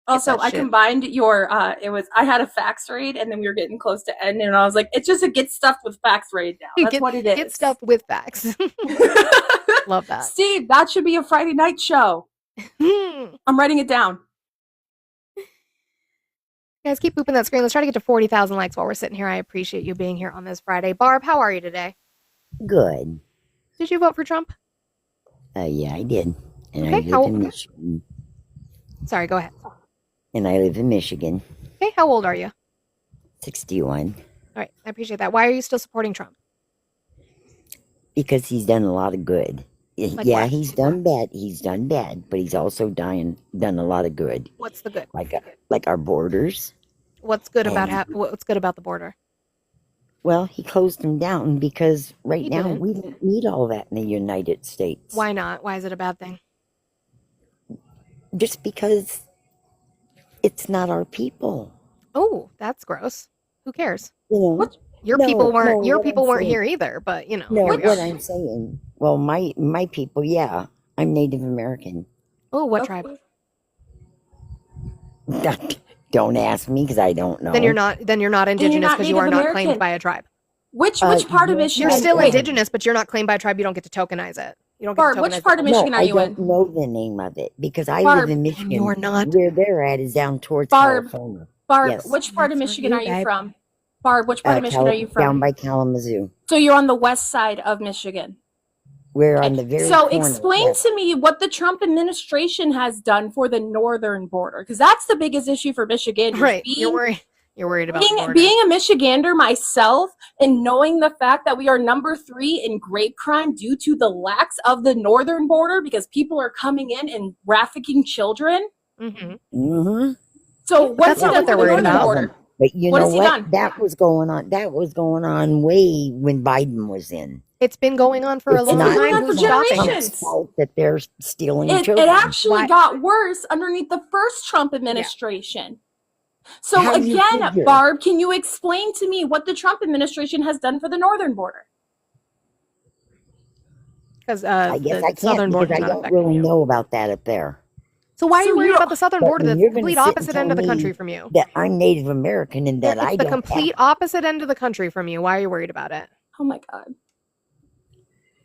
Also, that I shit. combined your I had a fax raid and then we were getting close to end and I was like, it's just a get stuffed with fax raid now. That's what it is. Get stuff with facts. Love that. Steve, that should be a Friday night show. I'm writing it down. Guys, keep pooping that screen. Let's try to get to 40,000 likes while we're sitting here. I appreciate you being here on this Friday. Barb, how are you today? Good. Did you vote for Trump? Yeah, I did. And I Okay, live in Michigan. Sorry, go ahead. And I live in Michigan. Okay, how old are you? 61. All right, I appreciate that. Why are you still supporting Trump? Because he's done a lot of good. Like Yeah, what? he's done bad. He's done bad, but he's also done a lot of good. What's the good? Like our borders. What's good about And- what's good about the border? Well, he closed them down because right He now didn't. we don't need all that in the United States. Why not? Why is it a bad thing? Just because it's not our people. Oh, that's gross. Who cares? You know? Your No, people weren't no, your what people I'm weren't saying- here either, but you know. No, here we what are. I'm saying. Well, my people, yeah. I'm Native American. Oh, what tribe? Don't ask me because I don't know. Then you're not indigenous not because you are Native not claimed American. by a tribe. Which part of you're Michigan? You're still Wait, indigenous, but you're not claimed by a tribe. You don't get to tokenize it. You don't get Barb, to which tokenize part of it. Michigan no, are you I don't in? know the name of it because I Barb, live in Michigan. you're not. Where they're at is down towards Barb, California. Barb, Yes. which part of That's Michigan where are you, you babe. from? Barb, which part of Michigan are you Down from? by Kalamazoo. So you're on the west side of Michigan. We're on the very So corner. explain yes. to me what the Trump administration has done for the northern border, because that's the biggest issue for Michigan. Right. You're worried about the border. Being a Michigander myself and knowing the fact that we are number 3 in grape crime due to the lax of the northern border because people are coming in and trafficking children. Mm-hmm. Mm-hmm. So what's that's not he done what they're for the worried northern about. border? But you What know has he what? done? That was going on. That was going on way when Biden was in. It's been going on for a It's long not going time. on for Who's stopping generations. it? Trump's fault that they're stealing It children. actually Why- got worse underneath the first Trump administration. So How do you again, figure? Barb, can you explain to me what the Trump administration has done for the northern border? Because I guess the I southern can't border because is I not don't affecting really you. know about that up there. So why are So you worried you about don't- the southern But border? when That's you're the gonna complete sit and opposite tell end of the me country from you. that I'm Native American and that It's I the don't complete opposite end of the country from you. Why are you worried about it? Oh my God.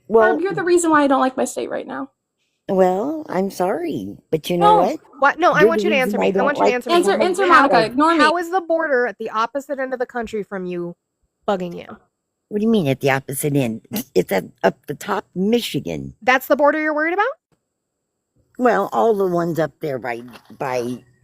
well, Barb, you're the reason why I don't like my state right now. well, I'm sorry, but you know No. what? What? No, I You're want the you to reason answer I me. I don't want you to like answer me. Answer How- Monica, ignore me. How is the border at the opposite end of the country from you bugging you? What do you mean at the opposite end? It's at up the top, Michigan. That's the border you're worried about? Well, all the ones up there by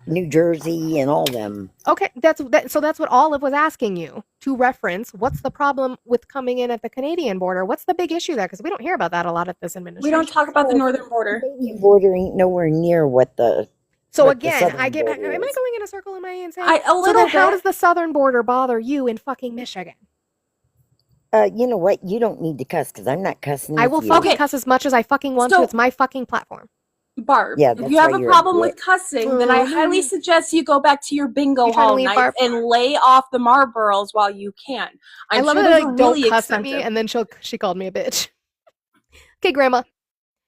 New Jersey and all them. Okay, so that's what Olive was asking you to reference. What's the problem with coming in at the Canadian border? What's the big issue there? Because we don't hear about that a lot at this We administration. don't talk about the northern border. Canadian border ain't nowhere near what the So what the again, southern am I border going is. in a circle? Am I insane? A So little then how bit. does the southern border bother you in fucking Michigan? You know what? You don't need to cuss because I'm not cussing I with will you. fucking cuss as much as I fucking want to. So- It's my fucking platform. Barb, Yeah, if that's you have why a you're a problem with bitch. cussing, then I highly suggest you go back to your bingo You trying to hall leave, nights Barb? and lay off the Marlboros while you can. I I'm love sure it those that are like, don't really cuss at me, expensive. and then she called me a bitch. Okay, Grandma.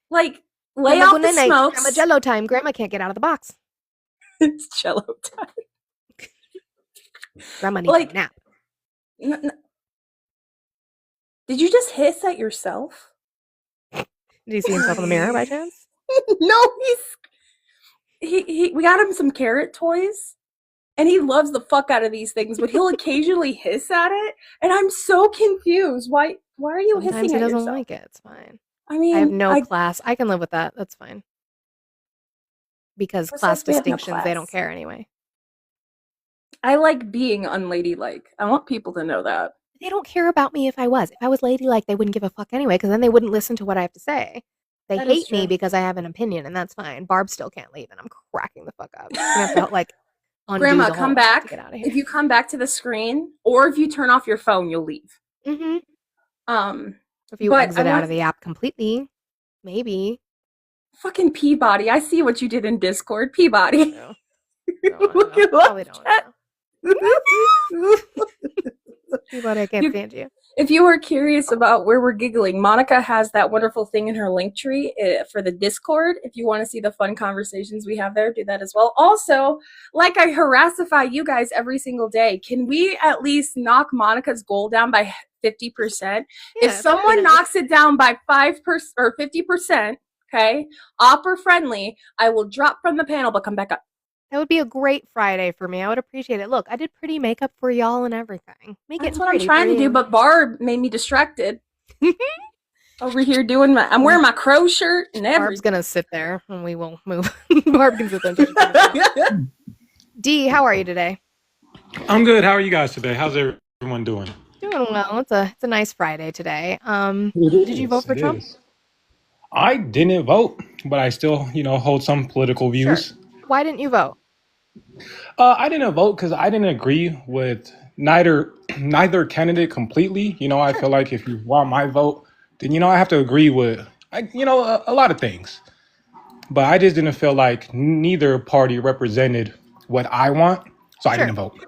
Like, lay Grandma, off good the night. smokes. Grandma, Jello time. Grandma can't get out of the box. It's Jello time. Grandma needs Like- a nap. Did you just hiss at yourself? Did you see himself in the mirror by chance? No, we got him some carrot toys, and he loves the fuck out of these things, but he'll occasionally hiss at it, and I'm so confused. Why are you Sometimes hissing he at doesn't yourself? like it. It's fine. I mean, I have no class. I can live with that. That's fine. Because Who class says we have no distinctions, they don't class? care anyway. I like being unladylike. I want people to know that. They don't care about me if I was. If I was ladylike, they wouldn't give a fuck anyway, because then they wouldn't listen to what I have to say. They That is hate me true. because I have an opinion, and that's fine. Barb still can't leave, and I'm cracking the fuck up. I'm gonna have to, like, undo Grandma, the come whole back. to get out of If here. you come back to the screen, or if you turn off your phone, you'll leave. Mm-hmm. If you But exit I out want- of the app completely, maybe. Fucking Peabody. I see what you did in Discord. Peabody. No. No, I Look know. at Probably don't. that. Peabody, I can't You- stand you. If you were curious about where we're giggling, Monica has that wonderful thing in her link tree for the Discord. If you want to see the fun conversations we have there, do that as well. Also, like I harassify you guys every single day, can we at least knock Monica's goal down by 50%? Yeah, If someone knocks it down by 5% or 50%, okay, opera friendly, I will drop from the panel but come back up. That would be a great Friday for me. I would appreciate it. Look, I did pretty makeup for y'all and everything. Make That's it what I'm pretty trying for to do, you. but Barb made me distracted. Over here doing I'm wearing my crow shirt and Barb's everything. gonna sit there and we will move. Barb can sit there. until she comes out. D, how are you today? I'm good. How are you guys today? How's everyone doing? Doing well. It's a nice Friday today. Did you vote for Trump? I didn't vote, but I still, hold some political views. Why didn't you vote? I didn't vote because I didn't agree with neither candidate completely. I feel like if you want my vote, then I have to agree with a lot of things. But I just didn't feel like neither party represented what I want, so I Sure. didn't vote.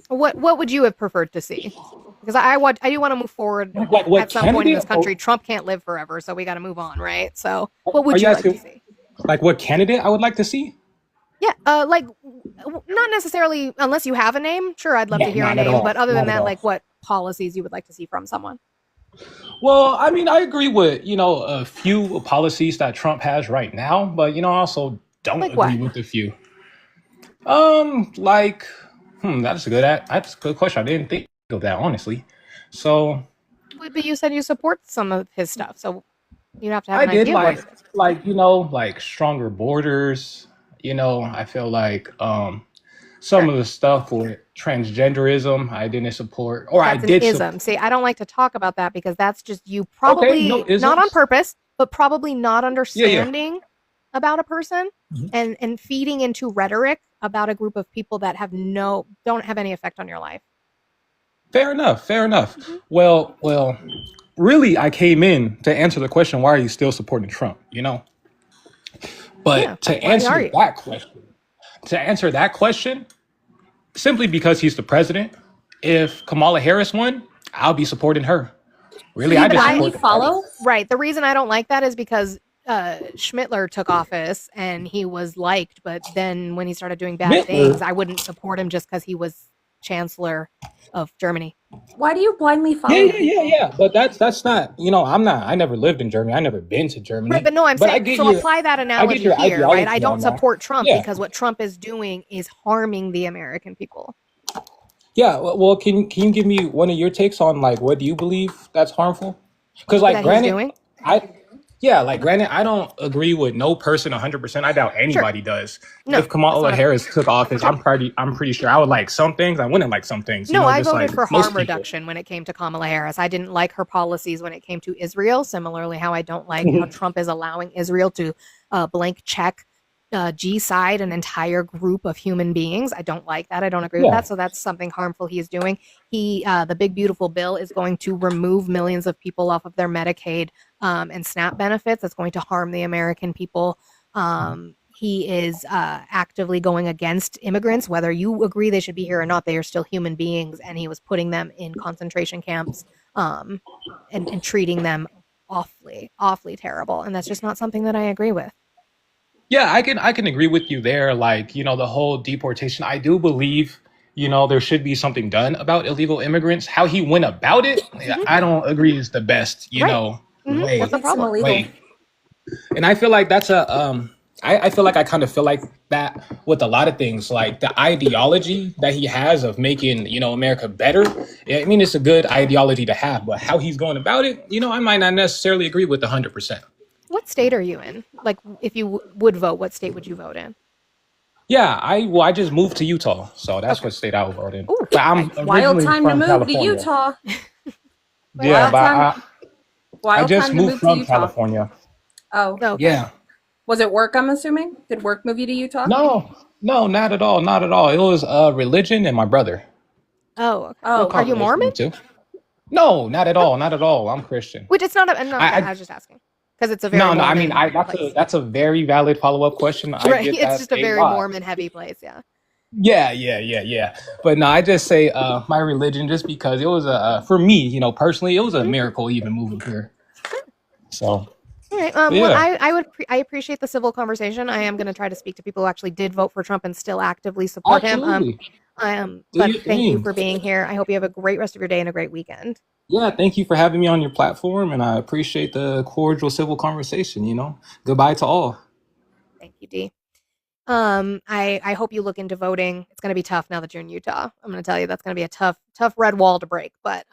What would you have preferred to see? Because I do want to move forward. Like what At some point in this candidate? country, Trump can't live forever, so we got to move on, right? So, what would Are you you like to asking- see? Like what candidate I would like to see? Yeah, not necessarily unless you have a name. Sure, I'd love to No, hear a not at name, all. but other Not than at that, all. like what policies you would like to see from someone. Well, I mean, I agree with, a few policies that Trump has right now, but, I also don't Like agree what? with a few. That's a good question. I didn't think of that, honestly. So But you said you support some of his stuff, so you'd have to have I an did idea. What like, it is. like stronger borders, I feel like, some of the stuff with transgenderism, I didn't support, or I That's did an support. ism. See, I don't like to talk about that because that's just you probably no not on isms. purpose, but probably not understanding about a person Mhm. and feeding into rhetoric about a group of people that don't have any effect on your life. Fair enough. Mhm. Well, really, I came in to answer the question, why are you still supporting Trump, But Yeah, to why answer are you? that question, simply because he's the president, if Kamala Harris won, I'll be supporting her. Really, So I you just blindly support the party. follow? Right. The reason I don't like that is because Schmittler took office and he was liked, but then when he started doing bad Schmittler? things, I wouldn't support him just because he was chancellor of Germany. Why do you blindly follow? Yeah. But that's not, I never lived in Germany. I never been to Germany. Right, but no, I'm But I saying get so your- apply that analogy your here, right? ideology I don't on that. support Trump Yeah. because what Trump is doing is harming the American people. Yeah, well, can you give me one of your takes on like what do you believe that's harmful? Because like, That he's granted, doing? Yeah, like granted, I don't agree with no person 100%. I doubt Sure. anybody does. No, If that's Kamala not a Harris took office, I'm pretty sure I would like some things. I wouldn't like some things. You No, know, I just like voted for most harm people. reduction when it came to Kamala Harris. I didn't like her policies when it came to Israel. Similarly, how I don't like how Trump is allowing Israel to blank check G-side an entire group of human beings. I don't like that. I don't agree with Yeah, that. So that's something harmful he is doing. The big beautiful bill is going to remove millions of people off of their Medicaid and SNAP benefits. That's going to harm the American people. He is actively going against immigrants, whether you agree they should be here or not. They are still human beings, and he was putting them in concentration camps um, and treating them awfully, awfully terrible. And that's just not something that I agree with. yeah, I can agree with you there. Like, you know, the whole deportation. I do believe, you know, there should be something done about illegal immigrants. How he went about it, yeah, Hmm. I don't agree is the best. You Right. know, Hmm. way, That's the Makes them problem. illegal. way. And I feel like that's I feel like I kind of feel like that with a lot of things, like the ideology that he has of making, you know, America better. I mean, it's a good ideology to have, but how he's going about it, you know, I might not necessarily agree with 100%. What state are you in? Like, if you would vote, what state would you vote in? Yeah, I just moved to Utah, so that's Okay. what state I would vote in. Ooh, But okay. I'm Wild originally time to from move to California. Utah. Yeah, Wild but time. I Wild just time to moved move to from Utah. California. Oh, Okay. Yeah. was it work? I'm assuming. Did work move you to Utah? No, no, not at all, not at all. It was religion and my brother. Oh, okay. No Oh, Are you combination Mormon? of the two. No, not at Oh, all, not at all. I'm Christian. which it's not. I'm not. I I was just asking because it's a very No, no. I mean, Mormon that's place. a very valid follow up question. I Right. get It's that just a a very lot. Mormon heavy place. Yeah. Yeah, yeah, yeah, yeah. But no, I just say my religion just because it was for me, you know, personally, it was a Mhm. miracle even moving here. Sure. So, All right. but Well, yeah, I appreciate the civil conversation. I am going to try to speak to people who actually did vote for Trump and still actively support him. absolutely. Do But your thank you thing. for being here. I hope you have a great rest of your day and a great weekend. Yeah, thank you for having me on your platform, and I appreciate the cordial civil conversation. You know, goodbye to all. Thank you, D. I hope you look into voting. It's going to be tough now that you're in Utah. I'm going to tell you that's going to be a tough red wall to break. But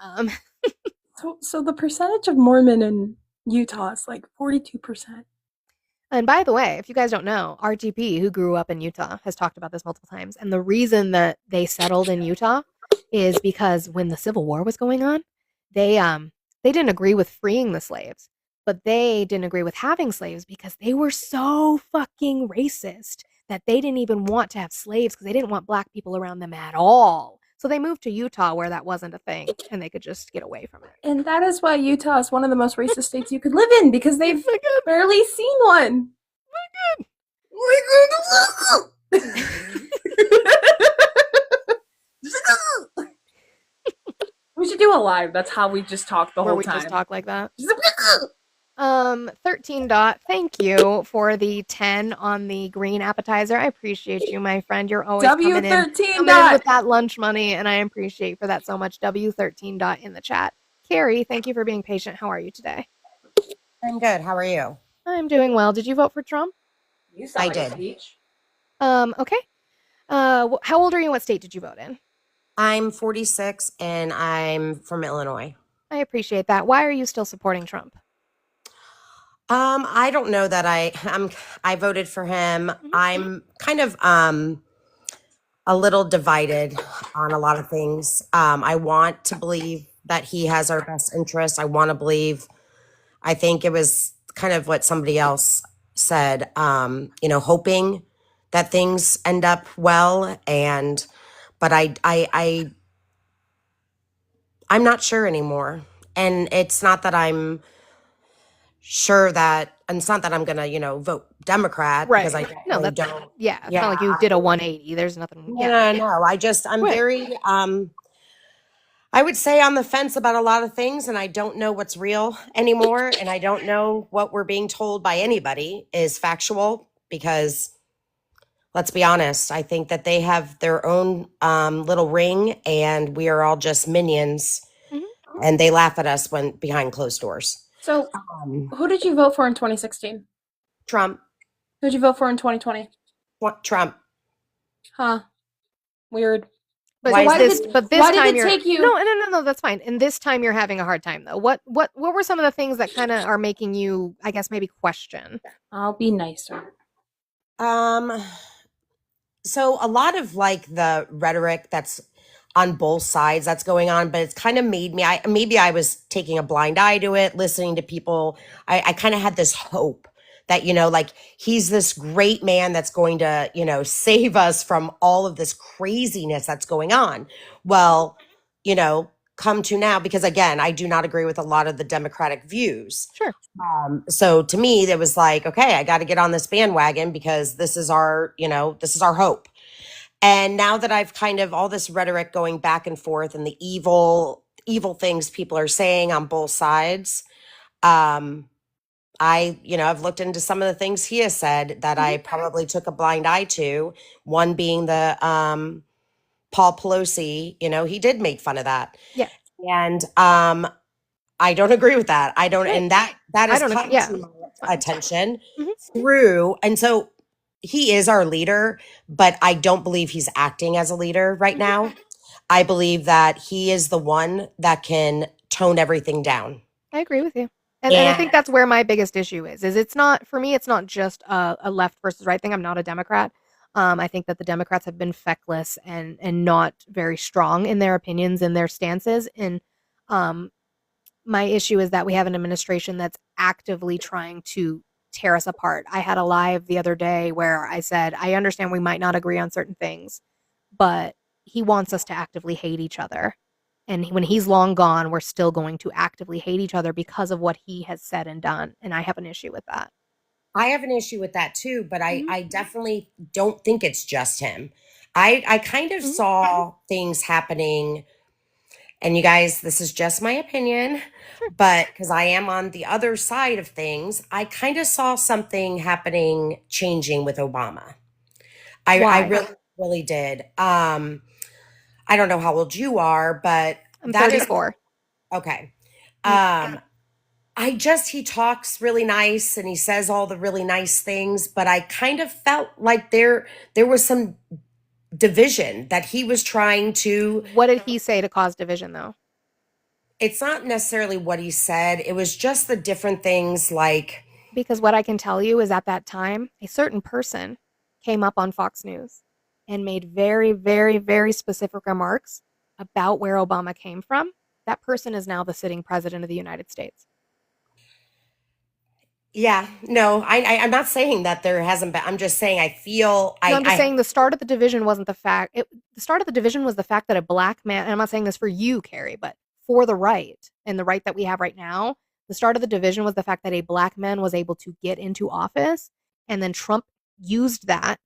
So the percentage of Mormon in Utah is like 42%. and by the way, if you guys don't know, RTP, who grew up in Utah, has talked about this multiple times. And the reason that they settled in Utah is because when the Civil War was going on, they didn't agree with freeing the slaves, but they didn't agree with having slaves because they were so fucking racist that they didn't even want to have slaves because they didn't want black people around them at all. So they moved to Utah where that wasn't a thing and they could just get away from it. And that is why Utah is one of the most racist states you could live in because they've My God, barely seen one. my God. We should do a live. That's how we just talk the Where whole we time. just talk like that. 13 dot, thank you for the 10 on the green appetizer. I appreciate you, my friend. You're always coming in W13 with that lunch money, and I appreciate for that so much. W13 dot in the chat. Carrie, thank you for being patient. How are you today? I'm good. How are you? I'm doing well. Did you vote for Trump? You I sound like a did. speech. Okay. How old are you? What state did you vote in? I'm 46 and I'm from Illinois. I appreciate that. Why are you still supporting Trump? I don't know that I voted for him. Mhm. I'm kind of a little divided on a lot of things. I want to believe that he has our best interests. I think it was kind of what somebody else said, hoping that things end up well. But I'm not sure anymore. And it's not that I'm sure that, and it's not that I'm gonna, vote Democrat because I No, definitely that's don't. yeah. It's Yeah, not like you did a 180. There's nothing. Yeah. no. I'm Right. very, I would say on the fence about a lot of things, and I don't know what's real anymore, and I don't know what we're being told by anybody is factual because let's be honest, I think that they have their own little ring, and we are all just minions, Mhm. and they laugh at us when behind closed doors. So, Um, who did you vote for in 2016? Trump, Who did you vote for in 2020? Trump. Huh. Weird. But Why is this that? but this why did time it you're take you? no, that's fine. And this time you're having a hard time though. What were some of the things that kind of are making you, I guess, maybe question? I'll be nicer. Um, so a lot of like the rhetoric that's on both sides that's going on, but it's kind of made me, maybe I was taking a blind eye to it, listening to people. I kind of had this hope that, like he's this great man that's going to, save us from all of this craziness that's going on. Well, come to now, because again, I do not agree with a lot of the Democratic views. Sure. So to me, there was like, okay, I got to get on this bandwagon because this is our hope. And now that I've kind of all this rhetoric going back and forth and the evil things people are saying on both sides, I've looked into some of the things he has said that I probably took a blind eye to. One being the Paul Pelosi, he did make fun of that. Yeah. And I don't agree with that. I don't, Right. and that has come yeah. to my attention Mhm. through, and so he is our leader, but I don't believe he's acting as a leader right now. I believe that he is the one that can tone everything down. I agree with you. And I think that's where my biggest issue is it's not, for me, it's not just a left versus right thing. I'm not a Democrat. I think that the Democrats have been feckless and not very strong in their opinions and their stances. And my issue is that we have an administration that's actively trying to tear us apart. I had a live the other day where I said, I understand we might not agree on certain things, but he wants us to actively hate each other. And when he's long gone, we're still going to actively hate each other because of what he has said and done. And I have an issue with that. I have an issue with that too, but I definitely don't think it's just him. I kind of saw things happening, and you guys, this is just my opinion, but because I am on the other side of things, I kind of saw something happening, changing with Obama. I really, really did. I don't know how old you are, but I'm 34. Okay. He talks really nice and he says all the really nice things, but I kind of felt like there was some division that he was trying to. What did he say to cause division though? It's not necessarily what he said. It was just the different things like. Because what I can tell you is at that time, a certain person came up on Fox News and made very, very, very specific remarks about where Obama came from. That person is now the sitting president of the United States. Yeah, no, I'm not saying that there hasn't been. I'm just saying I feel. I'm just saying the start of the division wasn't the fact. The start of the division was the fact that a black man, and I'm not saying this for you, Carrie, but for the right and the right that we have right now, the start of the division was the fact that a black man was able to get into office, and then Trump used that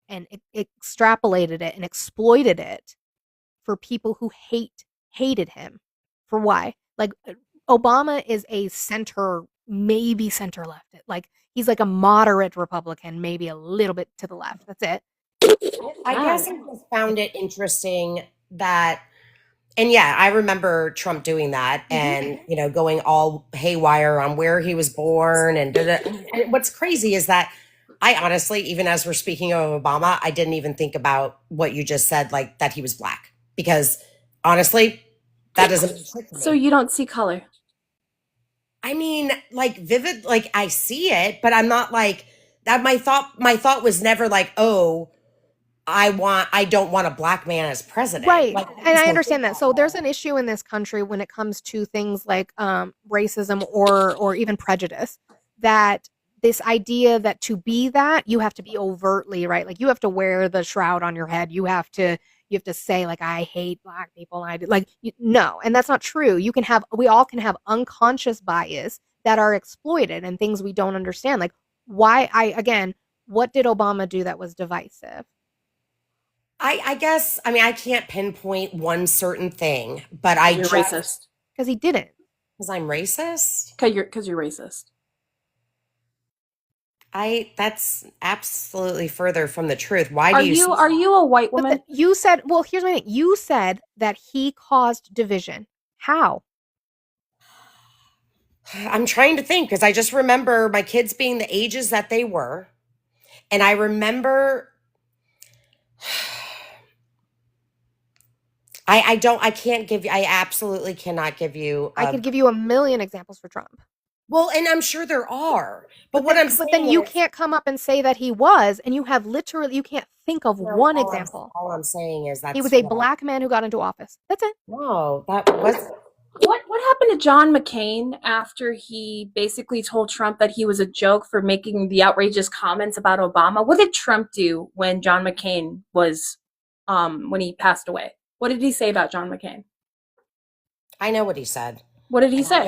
and extrapolated it and exploited it for people who hated him. For why? Like Obama is a center, maybe center left. Like he's like a moderate Republican, maybe a little bit to the left. That's it. I guess I just found it interesting that, and yeah, I remember Trump doing that and, going all haywire on where he was born. And what's crazy is that I honestly, even as we're speaking of Obama, I didn't even think about what you just said, like that he was black, because honestly, that doesn't. So you don't see color? I mean, like vivid, like I see it, but I'm not like that. My thought was never like, oh, I don't want a black man as president. Right. Like, and I understand that. So there's an issue in this country when it comes to things like racism or even prejudice, that this idea that to be that, you have to be overtly, right? Like you have to wear the shroud on your head. You have to say like, I hate black people. No, and that's not true. We all can have unconscious bias that are exploited and things we don't understand. Like what did Obama do that was divisive? I guess, I mean, I can't pinpoint one certain thing, but You're racist. Because he didn't. Because I'm racist? Because you're racist. That's absolutely further from the truth. Why Are do you? Are you a white woman? You said. Well, here's my thing. You said that he caused division. How? I'm trying to think because I just remember my kids being the ages that they were, and I remember. I can't give you, I absolutely cannot give you, I could give you a million examples for Trump. well, and I'm sure there are, but what I'm But then saying you is, can't come up and say that he was, and you have literally, you can't think of no, one example. all I'm saying is He that's was a what, black man who got into office. That's it. no, that was, What happened to John McCain after he basically told Trump that he was a joke for making the outrageous comments about Obama? What did Trump do when John McCain was when he passed away? What did he say about John McCain? I know what he said. What did he say?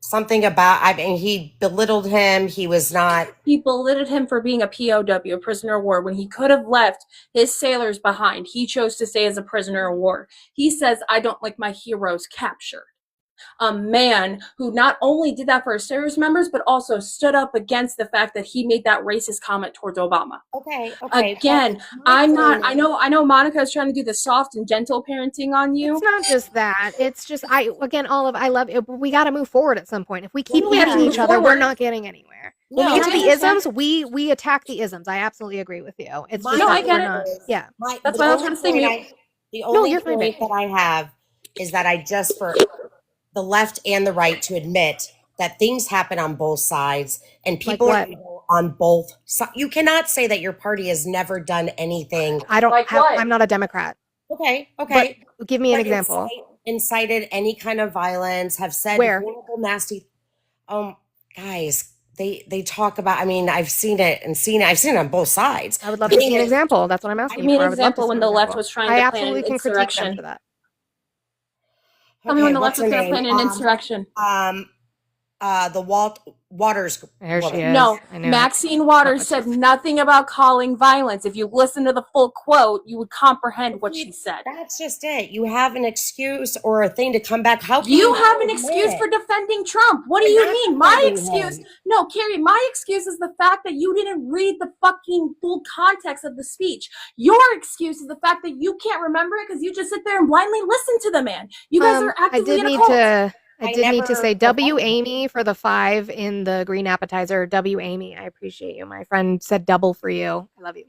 Something about, I mean, he belittled him. He was not. He belittled him for being a POW, a prisoner of war, when he could have left his sailors behind. He chose to stay as a prisoner of war. He says, I don't like my heroes captured. A man who not only did that for his service members, but also stood up against the fact that he made that racist comment towards Obama. Okay. Again, I'm not, I know Monica is trying to do the soft and gentle parenting on you. It's not just that. It's just, Olive, I love it. We got to move forward at some point. If we keep We have to hitting move each other, we're forward. not getting anywhere. When No, we get to I the understand. isms, we attack the isms. I absolutely agree with you. It's just No, that I get we're it. not. Yeah. That's the what I was only trying to say. point the only you're fine, point babe. that I have is that I just, for the left and the right to admit that things happen on both sides and people what? are evil on both sides. You cannot say that your party has never done anything. I don't Like have, what? I'm not a Democrat. Okay. But give me an But example. Incited any kind of violence, have said Where? horrible, nasty. Guys, they talk about. I mean, I've seen it. I've seen it on both sides. I would love to see an example. That's what I'm asking Give me you for. an I would love to example see when an the left example. was trying I to plan absolutely an can critique them insurrection. for that. Tell me when the what's left was her going to name? plan an insurrection. The Waters. There she woman. is. No, I knew it. Maxine Waters said nothing about calling violence. If you listen to the full quote, you would comprehend what she said. That's just it. You have an excuse or a thing to come back. How can You have an admit excuse it? for defending Trump. What do You're you not mean? My defending excuse, him. no, Carrie, my excuse is the fact that you didn't read the fucking full context of the speech. Your excuse is the fact that you can't remember it because you just sit there and blindly listen to the man. You guys are actively in a cult. I did need to say W Amy for the 5 in the green appetizer. W Amy, I appreciate you. My friend said double for you. I love you.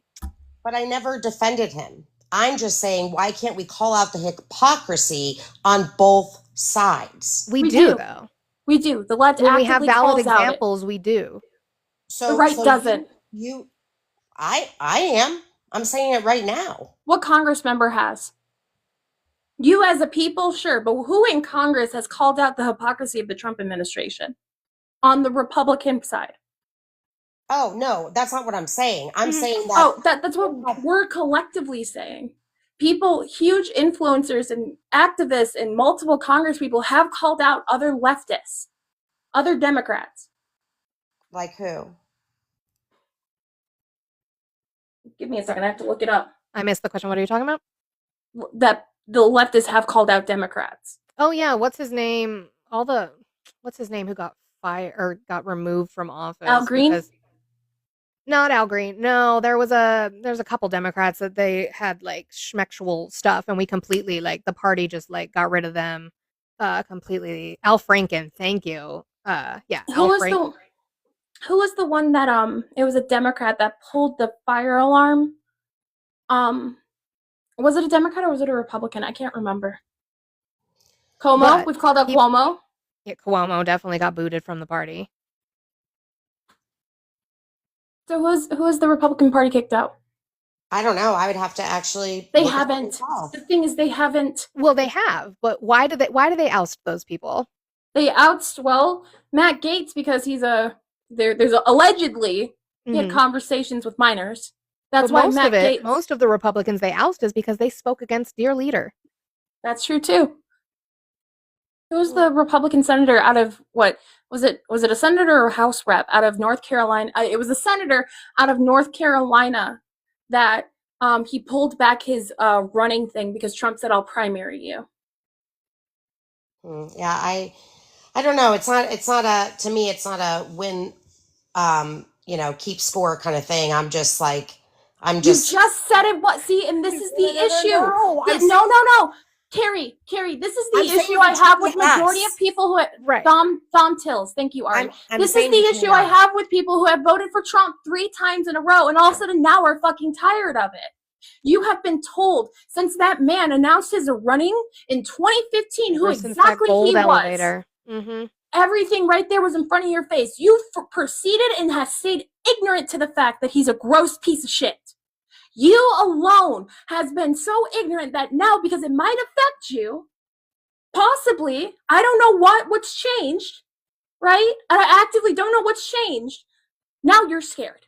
But I never defended him. I'm just saying, why can't we call out the hypocrisy on both sides? We do though. We do. The left When we have actively valid calls out it. examples, we do. So The right so doesn't. I am. I'm saying it right now. What Congress member has? You as a people, sure, but who in Congress has called out the hypocrisy of the Trump administration on the Republican side? Oh no, that's not what I'm saying. I'm saying that. Oh, that's what we're collectively saying. People, huge influencers and activists and multiple Congress people have called out other leftists, other Democrats. Like who? Give me a second, I have to look it up. I missed the question. What are you talking about? That the leftists have called out Democrats. Oh yeah, what's his name? What's his name who got fired or got removed from office? Al Green? Not Al Green. No, there's a couple Democrats that they had like schmexual stuff, and we completely the party just got rid of them completely. Al Franken, thank you. Yeah. Who was the one that it was a Democrat that pulled the fire alarm? Was it a Democrat or was it a Republican? I can't remember. Cuomo? But We've called out Cuomo. Yeah, Cuomo definitely got booted from the party. So who was the Republican Party kicked out? I don't know. I would have to actually. They haven't. The thing is, they haven't. Well, they have, but why do they oust those people? They oust Matt Gaetz because he's allegedly he had conversations with minors. That's why Matt Gaetz. Most of the Republicans they oust is because they spoke against their leader. That's true too. Who's the Republican senator out of what was it? Was it a senator or House rep out of North Carolina? It was a senator out of North Carolina that he pulled back his running thing because Trump said, "I'll primary you." Yeah, I don't know. It's not to me. It's not a win. Keep score kind of thing. You just said it. What? See, and this is the issue. No. Carrie, this is the issue I have with majority of people who Dom Tills. Thank you, Ari. This is the issue I have with people who have voted for Trump 3 times in a row, and all of a sudden now are fucking tired of it. You have been told since that man announced his running in 2015 who Ever since that exactly gold he was. elevator. Mm-hmm. Everything right there was in front of your face. You proceeded and have stayed ignorant to the fact that he's a gross piece of shit. You alone has been so ignorant that now, because it might affect you, possibly, I don't know what's changed, right? I actively don't know what's changed. Now you're scared.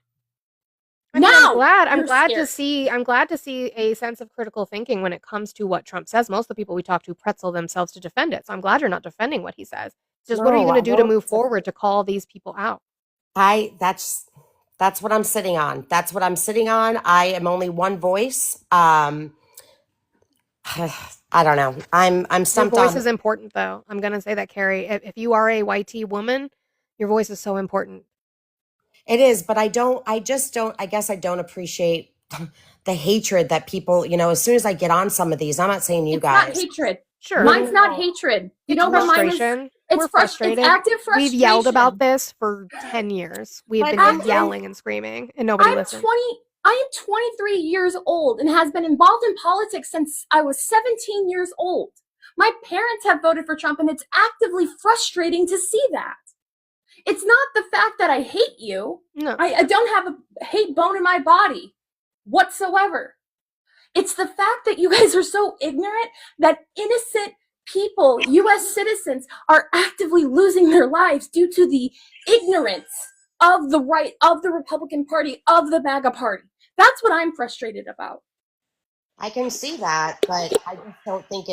I mean, Now I'm you're glad scared. I'm glad to see a sense of critical thinking when it comes to what Trump says. Most of the people we talk to pretzel themselves to defend it. So I'm glad you're not defending what he says. It's just what are you No, going I to do to won't. move forward to call these people out? That's what I'm sitting on. That's what I'm sitting on. I am only one voice. I don't know. I'm Your stumped voice on. is important, though. I'm going to say that, Carrie. If you are a YT woman, your voice is so important. It is, but I guess I don't appreciate the hatred that people, as soon as I get on some of these, I'm not saying you It's not guys. hatred. Sure. Mine's not hatred. You It's know what mine is? frustration. It's We're It's frustrated. active We've frustration. yelled about this for 10 years. We've But been I'm- yelling and screaming, and nobody listens. I am 23 years old and has been involved in politics since I was 17 years old. My parents have voted for Trump, and it's actively frustrating to see that. It's not the fact that I hate you. No. I don't have a hate bone in my body whatsoever. It's the fact that you guys are so ignorant that innocent people, U.S. citizens, are actively losing their lives due to the ignorance of the right, of the Republican Party, of the MAGA Party. That's what I'm frustrated about. I can see that, but I just don't think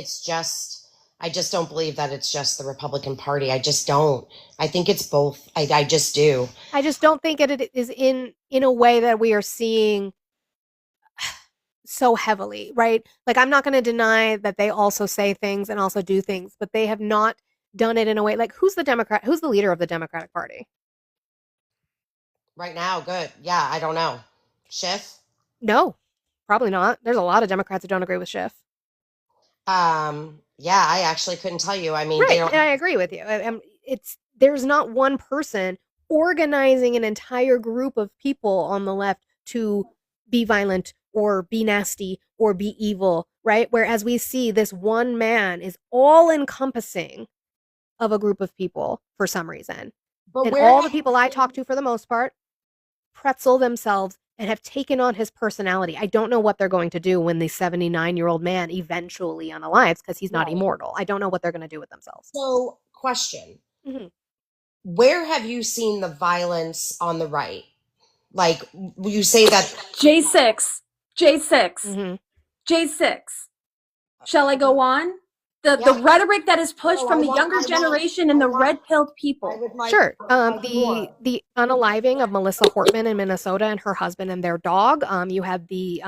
I just don't believe that it's just the Republican Party. I just don't. I think it's both. I just do. I just don't think it is in a way that we are seeing so heavily, right? Like, I'm not going to deny that they also say things and also do things, but they have not done it in a way like who's the leader of the Democratic Party? Right now, good. Yeah, I don't know. Schiff? No, probably not. There's a lot of Democrats who don't agree with Schiff. Yeah, I actually couldn't tell you. I mean, Right, they don't. and I agree with you. There's not one person organizing an entire group of people on the left to be violent or be nasty or be evil, right? Whereas we see this one man is all encompassing of a group of people for some reason. But And where all the have people I talk to, for the most part, pretzel themselves and have taken on his personality. I don't know what they're going to do when the 79-year-old man eventually unalives, because he's not Right. immortal. I don't know what they're going to do with themselves. So, question. Mhm. Where have you seen the violence on the right? Like, you say that J6. Mhm. J6. Shall I go on? The Yeah. rhetoric that is pushed No, from I the want- younger I want- generation and I the want- red-pilled I people. would like Sure. like more. The unaliving of Melissa Hortman in Minnesota and her husband and their dog. You had the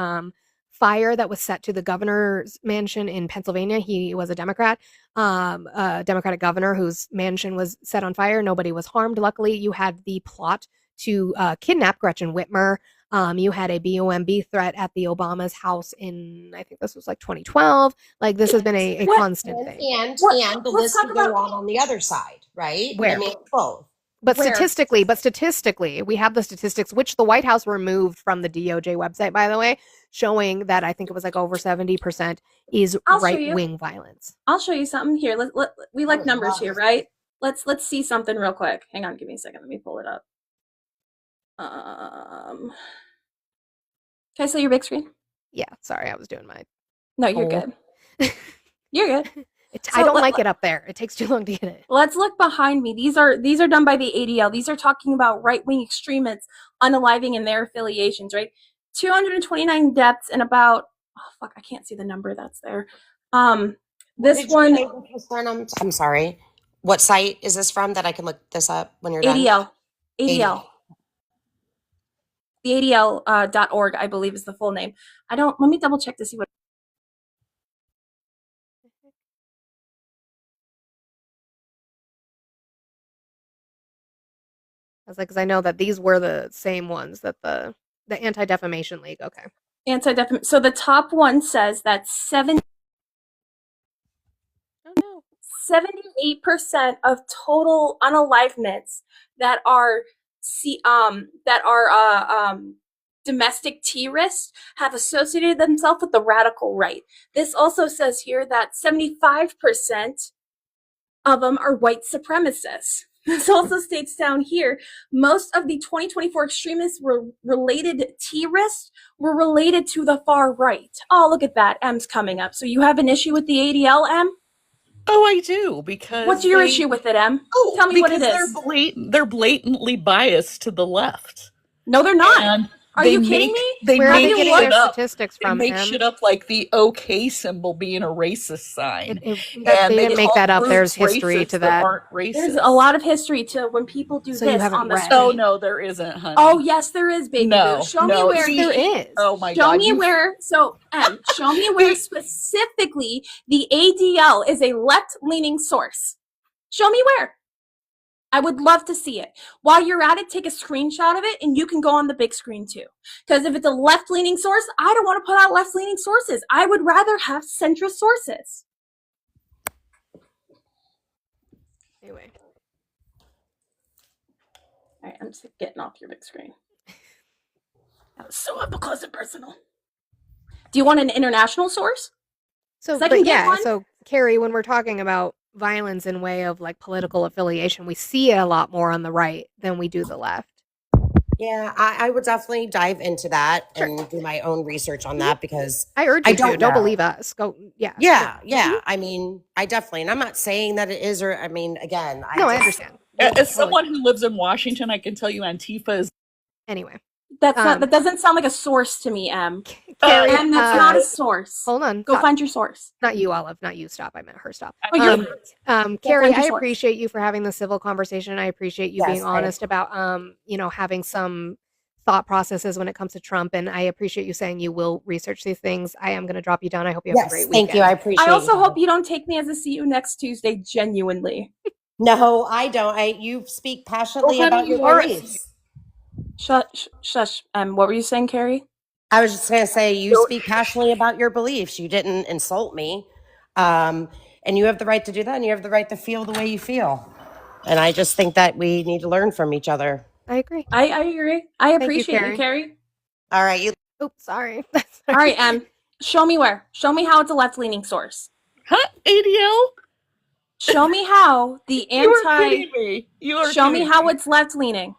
fire that was set to the governor's mansion in Pennsylvania. He was a Democrat, a Democratic governor whose mansion was set on fire. Nobody was harmed. Luckily, you had the plot to kidnap Gretchen Whitmer. You had a BOMB threat at the Obama's house in, I think this was like 2012. Like, this has been a What- constant thing. And What- the let's list talk could go about- on the other side, right? Where? I mean, both. But Where? statistically, we have the statistics, which the White House removed from the DOJ website, by the way, showing that I think it was like over 70% is I'll show you. right-wing violence. I'll show you something here. We like would numbers love here, to. right? Let's see something real quick. Hang on, give me a second. Let me pull it up. Can I see your big screen? Yeah, sorry, I was doing my No, you're poll. good. You're good. I So don't let- like it up there. It takes too long to get it. Let's look behind me. These are done by the ADL. These are talking about right-wing extremists unaliving and their affiliations, right? 229 deaths and about, oh fuck, I can't see the number that's there. This Did you one, say this was from? I'm sorry. What site is this from that I can look this up when you're done? ADL. The ADL.org, I believe, is the full name. Let me double check to see what. I was like, because I know that these were the same ones that the Anti-Defamation League. Okay. Anti-defamation. So the top one says that Oh no. 78% of total unalivements that are domestic terrorists have associated themselves with the radical right. This also says here that 75% of them are white supremacists. This also states down here, most of the 2024 extremists were related terrorists were related to the far right. Oh, look at that. M's coming up. So you have an issue with the ADL, M? Oh, I do, because What's your issue with it, M? Oh, Tell me what it because is. they're blatantly biased to the left. No, they're not. And Are they you kidding make- me? They Where are make they getting shit their up. statistics They from, make Em? shit up like the OK symbol being a racist sign. They And didn't make call that up. There's groups history racist to that. aren't racist. There's a lot of history to when people do So you this haven't on the read. screen. Oh no, there isn't, honey. Oh yes, there is, baby. No, boo. Show no, me where see, there is. Oh my Show god. me you- where. So, show me where specifically the ADL is a left-leaning source. Show me where. I would love to see it. While you're at it, take a screenshot of it, and you can go on the big screen too. Because if it's a left-leaning source, I don't want to put out left-leaning sources. I would rather have centrist sources. Anyway, All right, I'm just getting off your big screen. That was so up close and personal. Do you want an international source? so 'Cause I can but get yeah, one. so Carrie, when we're talking about violence in way of like political affiliation, we see it a lot more on the right than we do the left. Yeah, I would definitely dive into that and do my own research on that because I urge I you to. don't Don't know. believe us. Go. Yeah. Yeah. I mean, I definitely, and I'm not saying that it is, or I mean, again, No, I just- understand. As someone who lives in Washington, I can tell you Antifa is Anyway, That's not. Um, That doesn't sound like a source to me, M. Carrie, And that's not a source. hold on. Go stop. find your source. Not you, Olive. Not you. Stop. I meant her. Stop. Oh, you're Carrie, find your I source. appreciate you for having the civil conversation. I appreciate you Yes, being I- honest about, having some thought processes when it comes to Trump. And I appreciate you saying you will research these things. I am going to drop you down. I hope you have a Yes, great weekend. thank you. I appreciate I also you. hope you don't take me as a see you next Tuesday. Genuinely. No, I don't. You speak passionately Well, honey, about your you are- beliefs. Shush. What were you saying, Carrie? I was just going to say, you speak passionately about your beliefs. You didn't insult me. And you have the right to do that, and you have the right to feel the way you feel. And I just think that we need to learn from each other. I agree. I agree. I you, appreciate Carrie. you, Carrie. All right. You Oops, sorry. All right, show me where. Show me how it's a left-leaning source. huh? ADL? Show me how the You are anti. kidding me. You are Show me kidding how it's left-leaning.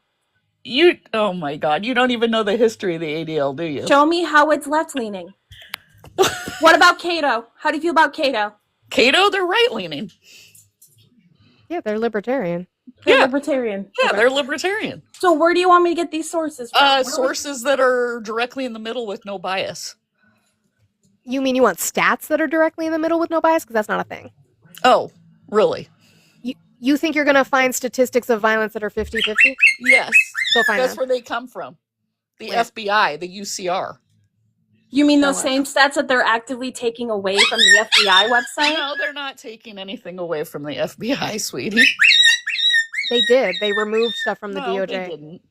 You oh my god, you don't even know the history of the ADL, do you? Show me how it's left-leaning. What about Cato? How do you feel about Cato? Cato, they're right leaning. Yeah, they're libertarian. They're Yeah. libertarian. Yeah, Okay. they're libertarian. So where do you want me to get these sources from? Where do we- Sources that are directly in the middle with no bias. You mean you want stats that are directly in the middle with no bias? Because that's not a thing. Oh, really? You think you're going to find statistics of violence that are 50-50? Yes. Go find That's them. where they come from. The Where? FBI, the UCR. You mean those Show us. same stats that they're actively taking away from the FBI website? No, they're not taking anything away from the FBI, sweetie. They did. They removed stuff from the No, DOJ. they didn't.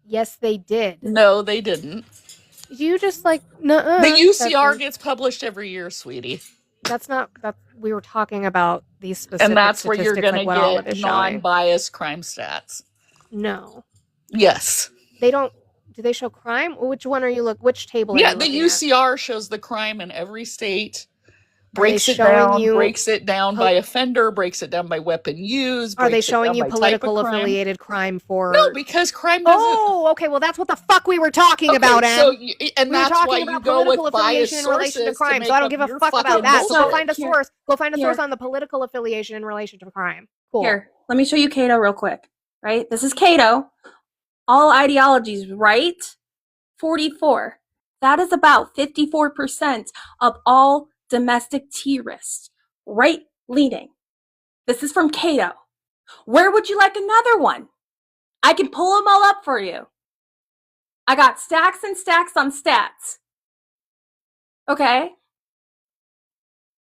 Yes, they did. No, they didn't. You just like nuh-uh. The UCR That's, gets published every year, sweetie. that's not. That we were talking about these specific And that's where you're statistics, going like to what Olive get is showing. non-biased crime stats. No, Yes. they don't. Do they show crime? Which one are you look? Which table? Are Yeah, you the looking at? UCR shows the crime in every state, Are they breaks it showing down, you breaks it down po- by offender, breaks it down by weapon used. Are they breaks it showing down you by type of political crime. affiliated crime for? No, because crime doesn't. Oh, okay. Well, that's what the fuck we were talking Okay, about, so Em. and We were that's talking why you about go political with biased affiliation in relation to sources crime, make so I don't up give a your fuck about fucking that. So go bullshit. find a Here. source. Go find a source Here. on the political affiliation in relation to crime. Cool. Here, let me show you Cato real quick. Right? This is Cato. All ideologies, right? 44. That is about 54% of all domestic terrorists. Right leaning. This is from Cato. Where would you like another one? I can pull them all up for you. I got stacks and stacks on stats. Okay?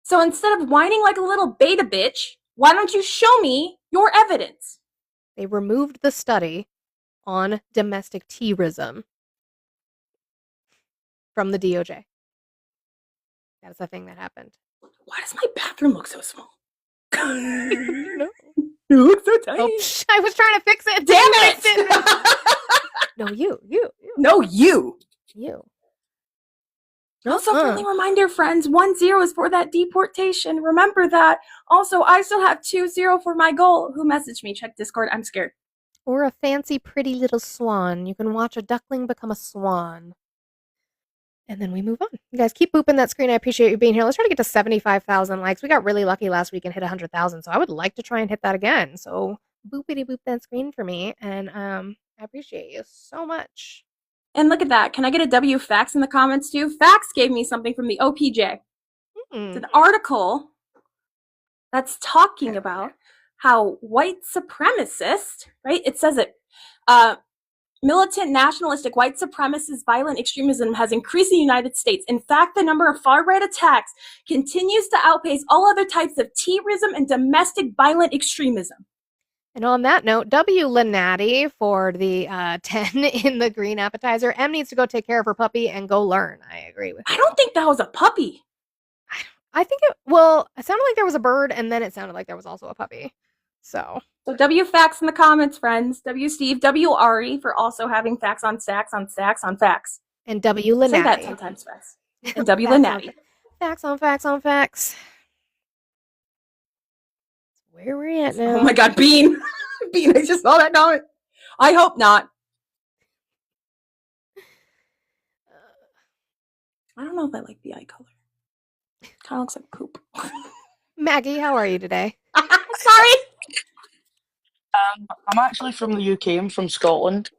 So instead of whining like a little beta bitch, why don't you show me your evidence? They removed the study on domestic terrorism from the DOJ. That's a thing that happened. Why does my bathroom look so small? No. It looks so tiny. Oh, I was trying to fix it. Damn Fix it! No, you. No, you. Also, Uh-uh. friendly reminder, friends, 1-0 is for that deportation. Remember that. Also, I still have 2-0 for my goal. Who messaged me? Check Discord. I'm scared. Or a fancy, pretty little swan. You can watch a duckling become a swan. And then we move on. You guys keep booping that screen. I appreciate you being here. Let's try to get to 75,000 likes. We got really lucky last week and hit 100,000, so I would like to try and hit that again. So boopity boop that screen for me, and I appreciate you so much. And look at that. Can I get a W Facts in the comments too? Facts gave me something from the OPJ. It's an article that's talking about how white supremacists, right? It says it. Militant nationalistic white supremacist violent extremism has increased in the United States. In fact, the number of far-right attacks continues to outpace all other types of terrorism and domestic violent extremism. And on that note, W. Lenati for the 10 in the green appetizer. M needs to go take care of her puppy and go learn. I agree with you. I don't think that was a puppy. I think it sounded like there was a bird, and then it sounded like there was also a puppy. So W Facts in the comments, friends. W Steve, W Ari for also having facts on stacks on stacks on facts. And W Lenati. Say that sometimes, friends. And W Lenati. Facts on facts on facts. Where we're at now. Oh my god, Bean. Bean, I just saw that comment. I hope not. I don't know if I like the eye color. Kind of looks like poop. Maggie, how are you today? Sorry. I'm actually from the UK. I'm from Scotland.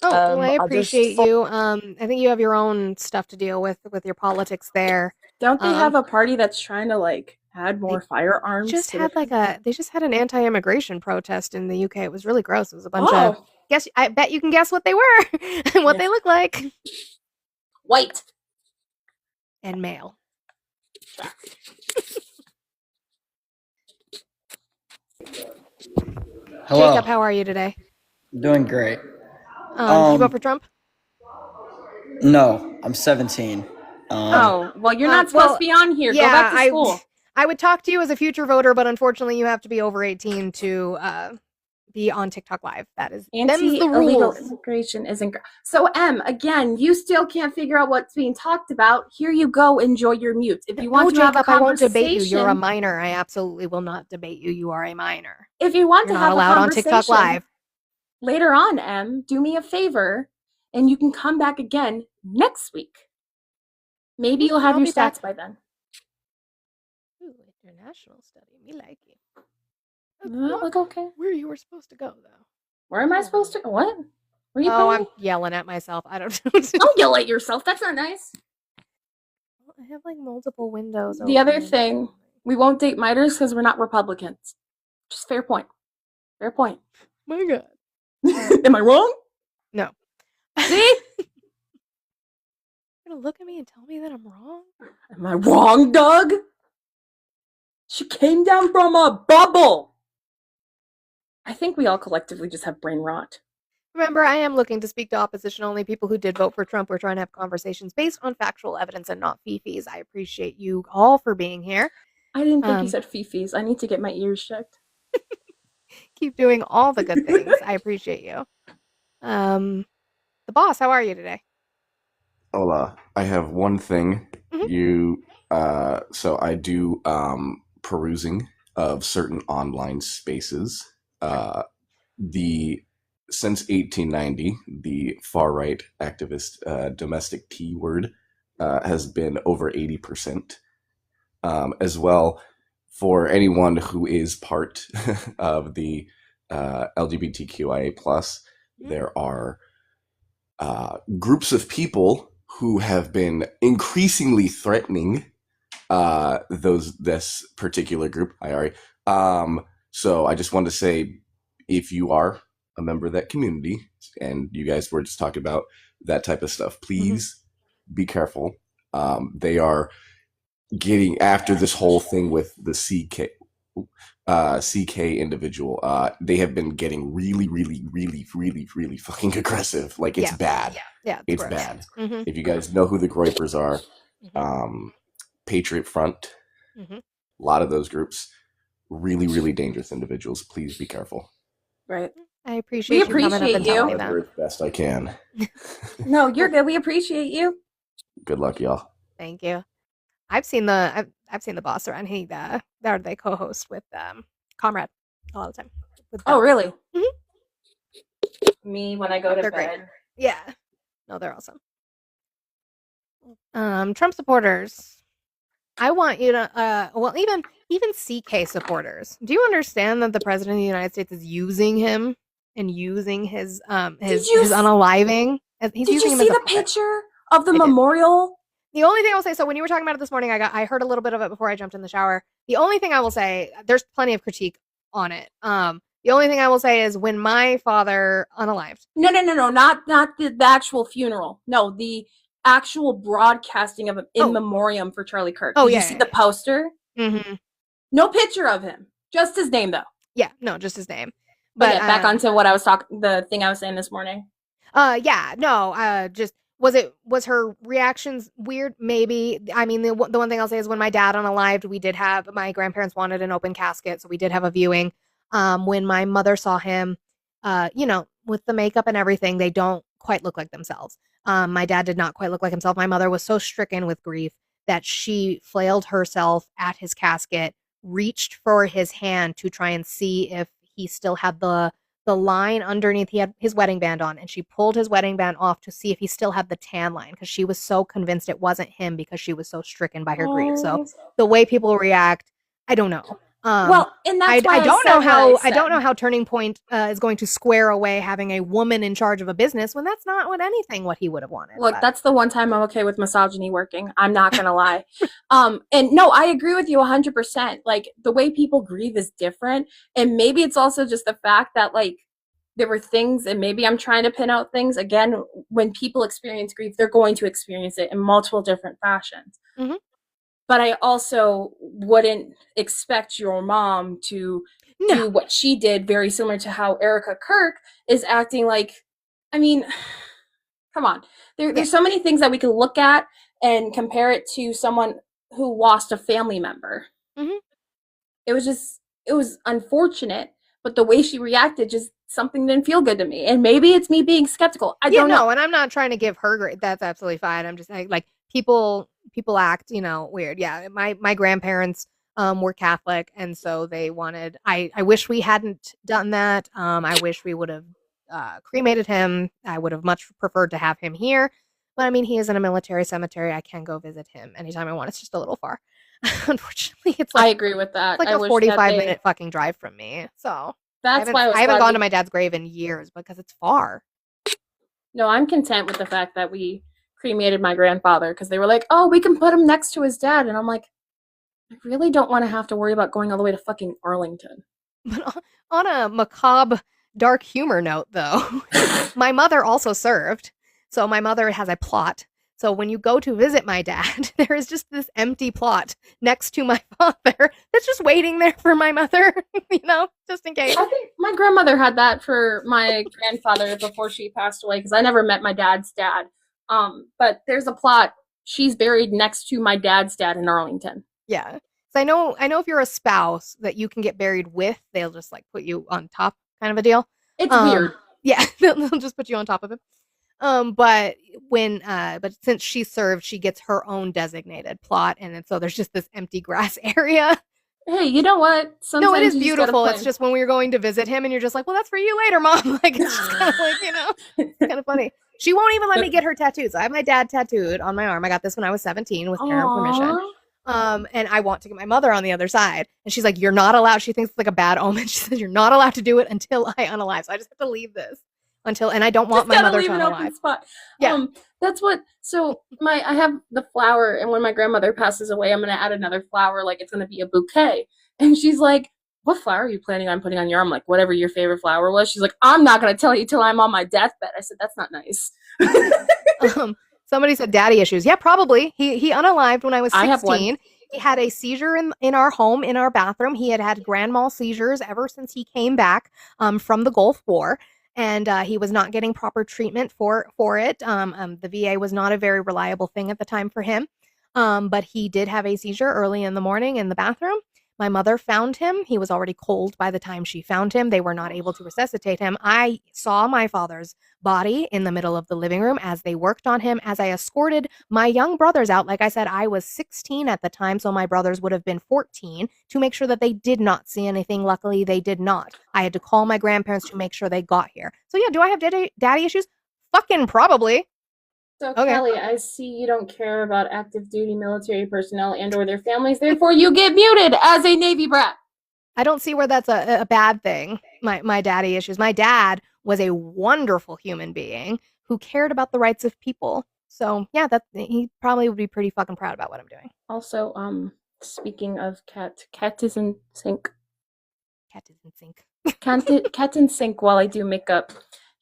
Oh, well, I I appreciate just you. I think you have your own stuff to deal with your politics there. Don't they have a party that's trying to like add more firearms? Just to had the- they just had an anti-immigration protest in the UK. It was really gross. It was a bunch of I bet you can guess what they were and what they look like. White and male. Hello. Jacob, how are you today? Doing great. Do you vote for Trump? No, I'm 17. Oh, well, you're not supposed to be on here. Go back to school. I would talk to you as a future voter, but unfortunately, you have to be over 18 to be on TikTok Live. That is them's the Anti-illegal rules. immigration isn't. So, M, again, you still can't figure out what's being talked about. Here you go. Enjoy your mute. If you want No, to have a Jacob, I won't conversation, debate you. You're a minor. I absolutely will not debate you. You are a minor. If you want You're to not have allowed a on TikTok conversation Live. later on, M, do me a favor, and you can come back again next week. Maybe you'll have I'll your be back. stats by then. Ooh, international study. Me like it. Look okay. Where you were supposed to go, though. Where am I supposed to? What? Where are you Oh, going? I'm yelling at myself. I don't know. Don't yell at yourself. That's not nice. I have like multiple windows. The other open. thing, we won't date miters because we're not Republicans. Just fair point. Fair point. My God. Am I wrong? No. See? You're gonna look at me and tell me that I'm wrong? Am I wrong, Doug? She came down from a bubble. I think we all collectively just have brain rot. Remember, I am looking to speak to opposition only people who did vote for Trump. We're trying to have conversations based on factual evidence and not fifis. I appreciate you all for being here. I didn't think you said fifis. I need to get my ears checked. Keep doing all the good things. I appreciate you. The boss, how are you today? Hola. I have one thing. So I do perusing of certain online spaces. Since 1890, the far right activist domestic T word has been over 80%. As well, for anyone who is part of the LGBTQIA+, there are groups of people who have been increasingly threatening this particular group. Hi, Ari. So I just wanted to say, if you are a member of that community and you guys were just talking about that type of stuff, please be careful. They are getting after this whole thing with the CK individual. They have been getting really, really, really, really, really fucking aggressive. Like, it's bad. Yeah, it's gross. bad. Mhm. If you guys know who the Groypers are, Patriot Front, a lot of those groups, really, really dangerous individuals. Please be careful. Right. I We appreciate you coming up appreciate and telling me you. that. Whatever best I can. No, you're good. We appreciate you. Good luck, y'all. Thank you. I've seen the boss around. They co-host with Comrade all the time. With Oh, Bell. really? Mhm. Me when I go to They're bed. great. Yeah. No, they're awesome. Trump supporters. I want you to well even CK supporters. Do you understand that the president of the United States is using him and using his Did you his unaliving? He's Did using you him see as a the puppet. picture of the I did. memorial? The only thing I will say, so when you were talking about it this morning, I heard a little bit of it before I jumped in the shower. The only thing I will say, there's plenty of critique on it. The only thing I will say is when my father unalived. No, not the actual funeral. No, the actual broadcasting of him in memoriam for Charlie Kirk. Oh, Did yeah, you see yeah, the poster? Mm-hmm. No picture of him, just his name though. Yeah, no, just his name. But yeah, back onto what I was talking. The thing I was saying this morning. Yeah, no, just was her reactions weird? Maybe. I mean, the one thing I'll say is when my dad unalived, we did have my grandparents wanted an open casket, so we did have a viewing. When my mother saw him, you know, with the makeup and everything, they don't quite look like themselves. My dad did not quite look like himself. My mother was so stricken with grief that she flailed herself at his casket, reached for his hand to try and see if he still had the line underneath. He had his wedding band on, and she pulled his wedding band off to see if he still had the tan line, because she was so convinced it wasn't him because she was so stricken by her grief. So the way people react, I don't know. Well, and that's why I don't know said what how I I don't said. know how Turning Point is going to square away having a woman in charge of a business when that's not what he would have wanted. Look, but- that's the one time I'm okay with misogyny working. I'm not gonna lie. And no, I agree with you 100%. Like the way people grieve is different, and maybe it's also just the fact that like there were things, and maybe I'm trying to pin out things. Again, when people experience grief, they're going to experience it in multiple different fashions. Mhm. But I also wouldn't expect your mom to do what she did, very similar to how Erica Kirk is acting. Like, I mean, come on. There's so many things that we can look at and compare it to someone who lost a family member. Mhm. It was unfortunate, but the way she reacted, just something didn't feel good to me. And maybe it's me being skeptical. I don't know. And I'm not trying to give her that's absolutely fine. I'm just like people act, weird. Yeah, my grandparents were Catholic, and so they wanted. I wish we hadn't done that. I wish we would have cremated him. I would have much preferred to have him here, but I mean, he is in a military cemetery. I can go visit him anytime I want. It's just a little far. Unfortunately, it's like I agree with that. it's like I a wish 45-minute fucking drive from me. So That's why I haven't gone to my dad's grave in years because it's far. No, I'm content with the fact that we cremated my grandfather, because they were like, "Oh, we can put him next to his dad," and I'm like, I really don't want to have to worry about going all the way to fucking Arlington. But on a macabre, dark humor note, though, my mother also served. So my mother has a plot. So when you go to visit my dad, there is just this empty plot next to my father that's just waiting there for my mother, just in case. I think my grandmother had that for my grandfather before she passed away, because I never met my dad's dad. But there's a plot. She's buried next to my dad's dad in Arlington. Yeah. So I know if you're a spouse that you can get buried with, they'll just like put you on top, kind of a deal. It's weird. Yeah, they'll just put you on top of him. But since she served, she gets her own designated plot, and so there's just this empty grass area. Hey, you know what? No, it is you just gotta beautiful. It's plan. just when we were going to visit him, and you're just like, well, that's for you later, Mom. Like, it's just kind of like, it's kind of funny. She won't even let me get her tattoos. I have my dad tattooed on my arm. I got this when I was 17 with parent permission. And I want to get my mother on the other side. And she's like, you're not allowed. She thinks it's like a bad omen. She says, you're not allowed to do it until I unalive. So I just have to leave this and I don't want my mother to leave an unalive. open spot. Yeah. That's what. So I have the flower, and when my grandmother passes away, I'm gonna add another flower. Like it's gonna be a bouquet. And she's like, "What flower are you planning on putting on your arm? Like whatever your favorite flower was." She's like, "I'm not gonna tell you till I'm on my deathbed." I said, "That's not nice." Somebody said daddy issues. Yeah, probably. He unalived when I was 16. I have one. He had a seizure in our home, in our bathroom. He had grand mal seizures ever since he came back from the Gulf War. And he was not getting proper treatment for it. The VA was not a very reliable thing at the time for him. But he did have a seizure early in the morning in the bathroom. My mother found him. He was already cold by the time she found him. They were not able to resuscitate him. I saw my father's body in the middle of the living room as they worked on him, as I escorted my young brothers out. Like I said, I was 16 at the time, so my brothers would have been 14, to make sure that they did not see anything. Luckily, they did not. I had to call my grandparents to make sure they got here. So yeah, do I have daddy issues? Fucking probably. So Okay. Kelly, I see you don't care about active duty military personnel and or their families. Therefore, you get muted as a Navy brat. I don't see where that's a bad thing. My daddy issues. My dad was a wonderful human being who cared about the rights of people. So yeah, he probably would be pretty fucking proud about what I'm doing. Also, speaking of cat is in sync. Cat is in sync. Cat in sync while I do makeup.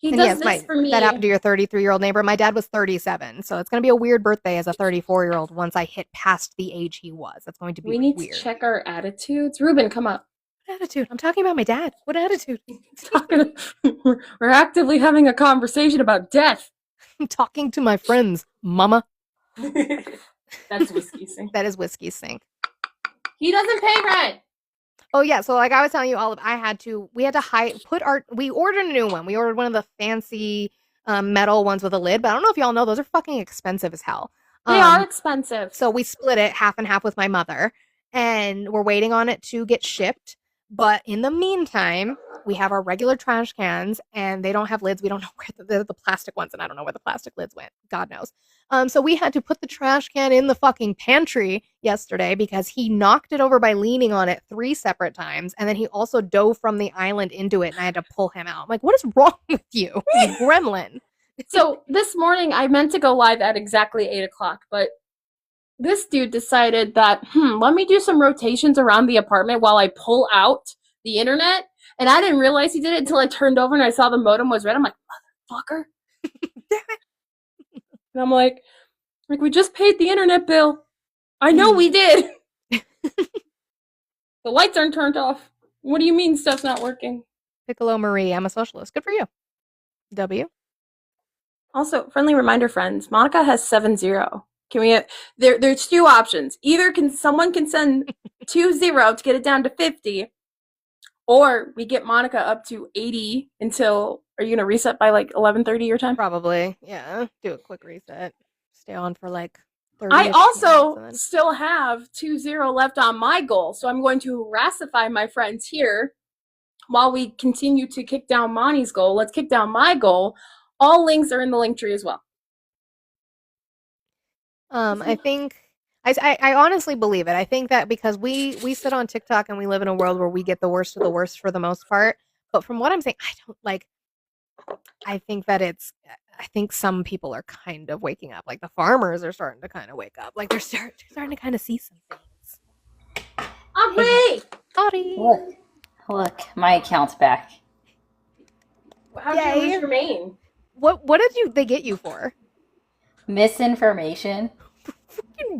He And does yes, this for me. that happened to your 33-year-old neighbor. My dad was 37, so it's going to be a weird birthday as a 34-year-old once I hit past the age he was. That's going to be We need weird. to check our attitudes. Ruben, come up. What attitude? I'm talking about my dad. What attitude? We're actively having a conversation about death. I'm talking to my friends, mama. That's Whiskey Sink. That is Whiskey Sink. He doesn't pay rent. Oh yeah, so like I was telling you, we had to we ordered a new one. We ordered one of the fancy metal ones with a lid, but I don't know if y'all know, those are fucking expensive as hell. They are expensive. So we split it half and half with my mother, and we're waiting on it to get shipped. But in the meantime, we have our regular trash cans, and they don't have lids. We don't know where the plastic ones, and I don't know where the plastic lids went. God knows. So we had to put the trash can in the fucking pantry yesterday because he knocked it over by leaning on it 3 separate times, and then he also dove from the island into it, and I had to pull him out. I'm like, what is wrong with you, you gremlin? So this morning I meant to go live at exactly 8 o'clock, but this dude decided that, let me do some rotations around the apartment while I pull out the internet. And I didn't realize he did it until I turned over and I saw the modem was red. I'm like, motherfucker. And I'm like, we just paid the internet bill. I know we did. The lights aren't turned off. What do you mean stuff's not working? Piccolo Marie, I'm a socialist. Good for you. W. Also, friendly reminder, friends, Monica has 7-0. Can we there's 2 options. Either someone can send 2-0 to get it down to 50, or we get Monica up to 80 until, are you gonna reset by like 11:30 your time? Probably. Yeah. Do a quick reset. Stay on for like 30. I also still have 2-0 left on my goal, so I'm going to harassify my friends here while we continue to kick down Monty's goal. Let's kick down my goal. All links are in the link tree as well. I think I honestly believe it. I think that because we sit on TikTok and we live in a world where we get the worst of the worst for the most part. But from what I'm saying, I think some people are kind of waking up. Like the farmers are starting to kind of wake up. Like they're starting to kind of see some things. Aubrey! Look, my account's back. How'd you lose your main? What did they get you for? Misinformation.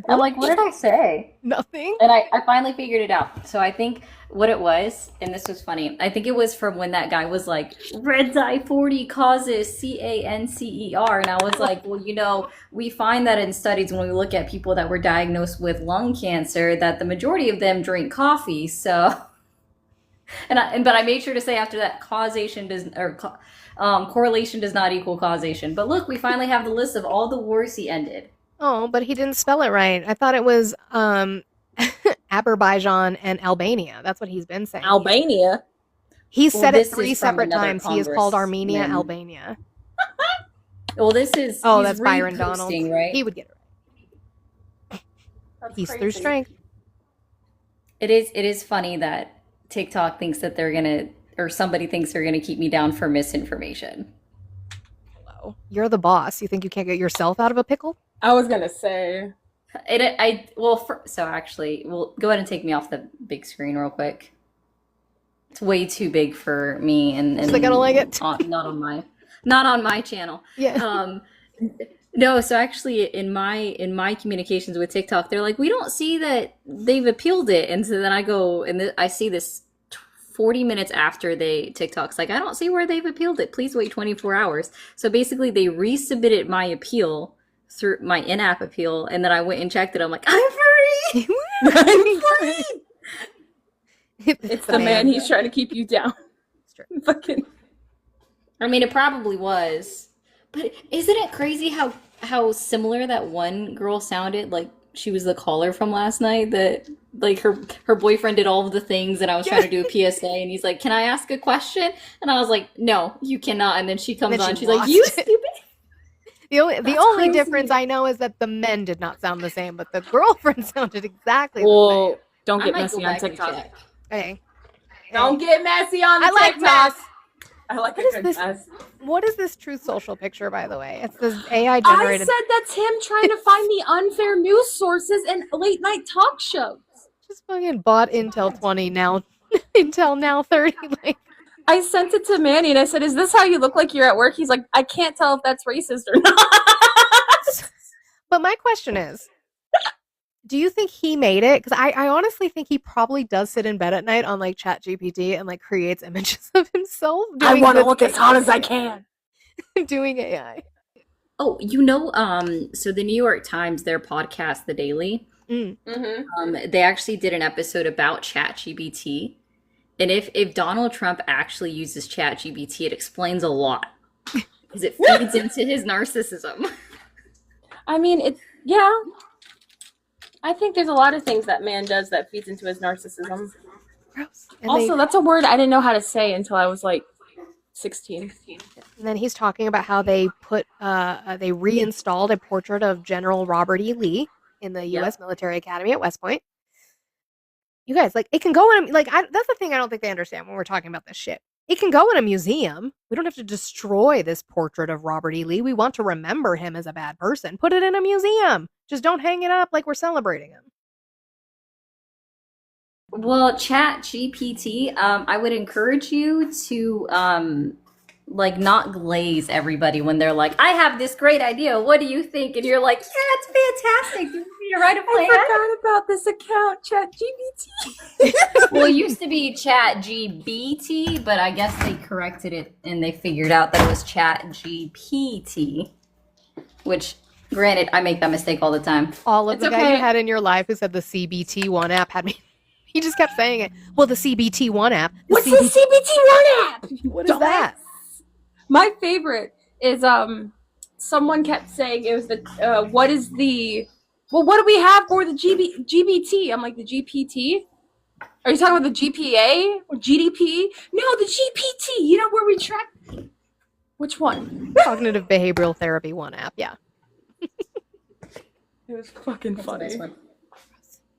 I'm like, what did I say? Nothing. And I finally figured it out. So I think what it was, and this was funny, I think it was from when that guy was like, red dye 40 causes cancer. And I was like, well, we find that in studies when we look at people that were diagnosed with lung cancer, that the majority of them drink coffee. So, but I made sure to say after that, correlation does not equal causation. But look, we finally have the list of all the wars he ended. Oh, but he didn't spell it right. I thought it was Azerbaijan and Albania. That's what he's been saying. Albania? He's Well, said it this is 3 from separate another times. He has called Armenia congressman. Albania. Well, this is Oh, he's that's Byron Donald. reposting, right? He would get it right. He's through crazy. strength. It is funny that TikTok thinks that they're gonna, or somebody thinks they're gonna keep me down for misinformation. Hello. You're the boss. You think you can't get yourself out of a pickle? I was gonna say. So actually, well, go ahead and take me off the big screen real quick. It's way too big for me, and Is they gonna like it? Not on my channel. Yeah. No, so actually in my communications with TikTok, they're like, we don't see that they've appealed it. And so then I go and I see this 40 minutes after TikTok's like, I don't see where they've appealed it. Please wait 24 hours. So basically they resubmitted my appeal through my in-app appeal. And then I went and checked it. I'm like, I'm free. I'm free. It's the man. He's trying to keep you down. It's true. Fucking. I mean, it probably was. But isn't it crazy how similar that one girl sounded? Like she was the caller from last night. That like her boyfriend did all of the things, and I was trying to do a PSA, and he's like, "Can I ask a question?" And I was like, "No, you cannot." And then she comes And then on, she she's like, lost "You it. stupid." The only That's only crazy. difference I know is that the men did not sound the same, but the girlfriend sounded exactly the Whoa! Don't I get might messy go on back and TikTok. check. same. Okay. Don't get messy on the I like TikTok. mess. I like What a is good this? mess. What is this Truth Social picture, by the way? It's this AI I generated. said that's him trying to find the unfair news sources in late night talk shows. Just fucking bought Intel 20 now. Intel now 30. Like, I sent it to Manny and I said, "Is this how you look like you're at work?" He's like, "I can't tell if that's racist or not." but my question is, do you think he made it? Because I honestly think he probably does sit in bed at night on like Chat GPT and like creates images of himself. I doing want to this look as hot as I can. doing AI. Oh, so the New York Times, their podcast, The Daily, they actually did an episode about ChatGPT. And if Donald Trump actually uses ChatGPT, it explains a lot. Because it feeds into his narcissism. I mean, yeah. I think there's a lot of things that man does that feeds into his narcissism. Gross. And Also, that's a word I didn't know how to say until I was like 16. And then he's talking about how they they reinstalled a portrait of General Robert E. Lee in the U.S. Military Academy at West Point. You guys, like, it can go in that's the thing I don't think they understand when we're talking about this shit. It can go in a museum. We don't have to destroy this portrait of Robert E. Lee. We want to remember him as a bad person. Put it in a museum. Just don't hang it up like we're celebrating him. Well, ChatGPT, I would encourage you to not glaze everybody when they're like, "I have this great idea. What do you think?" And you're like, "Yeah, it's fantastic. Do you want me to write a plan?" I forgot about this account, ChatGPT. Well, it used to be ChatGBT, but I guess they corrected it and they figured out that it was ChatGPT, which, granted, I make that mistake all the time. All of It's the guy okay. you had in your life who said the CBT1 app had me. He just kept saying it. Well, the CBT1 app. What's the CBT1 app? What is that? My favorite is someone kept saying it was the what do we have for the GBT? I'm like, the GPT? Are you talking about the GPA or GDP? No, the GPT. You know where we track. Which one? Cognitive Behavioral Therapy 1 app. Yeah. It was fucking funny. I know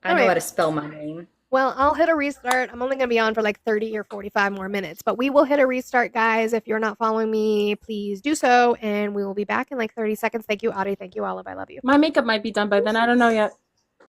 Alright. how to spell my name. Well, I'll hit a restart. I'm only going to be on for like 30 or 45 more minutes, but we will hit a restart, guys. If you're not following me, please do so, and we will be back in like 30 seconds. Thank you, Audie. Thank you, Olive. I love you. My makeup might be done by then. I don't know yet.